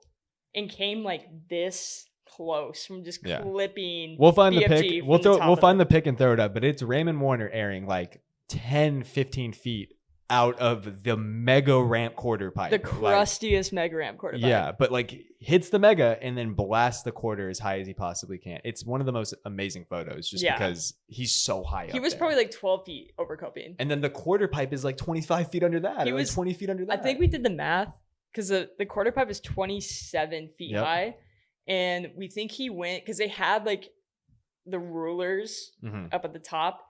and came like this close from just clipping. We'll find BFG the pic. We'll find the pic and throw it up. But it's Raymond Warner airing like 10, 15 feet out of the mega ramp quarter pipe. The crustiest mega ramp quarter pipe. Yeah, but like hits the mega and then blasts the quarter as high as he possibly can. It's one of the most amazing photos, just because he's so high up. He was there. probably like 12 feet over coping. And then the quarter pipe is like 25 feet under that. He Or was like 20 feet under that. I think we did the math because the quarter pipe is 27 feet high. And we think he went because they had like the rulers up at the top.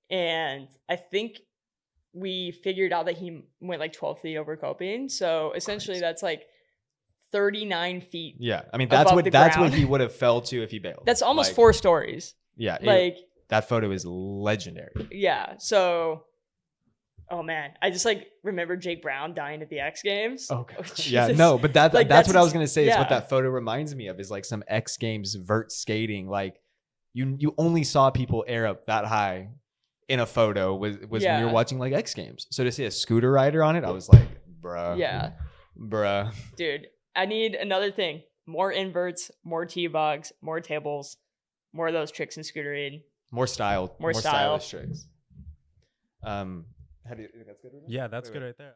And I think we figured out that he went like 12 feet over coping. So essentially that's like 39 feet. Yeah. I mean, that's what he would have fell to if he bailed. That's almost like, 4 stories. Yeah. Like that photo is legendary. Yeah. So, oh man, I just like remember Jake Brown dying at the X Games. Oh, Oh, yeah. Jesus. No, but that's what I was going to say is what yeah. that photo reminds me of is like some X Games vert skating. Like you only saw people air up that high in a photo was when you're watching like X Games. So to see a scooter rider on it, I was like, bruh. Yeah. Bruh. Dude, I need another thing. More inverts, more T-bogs, more tables, more of those tricks in scootering. More styled. More stylish tricks. Yeah, that's good right there.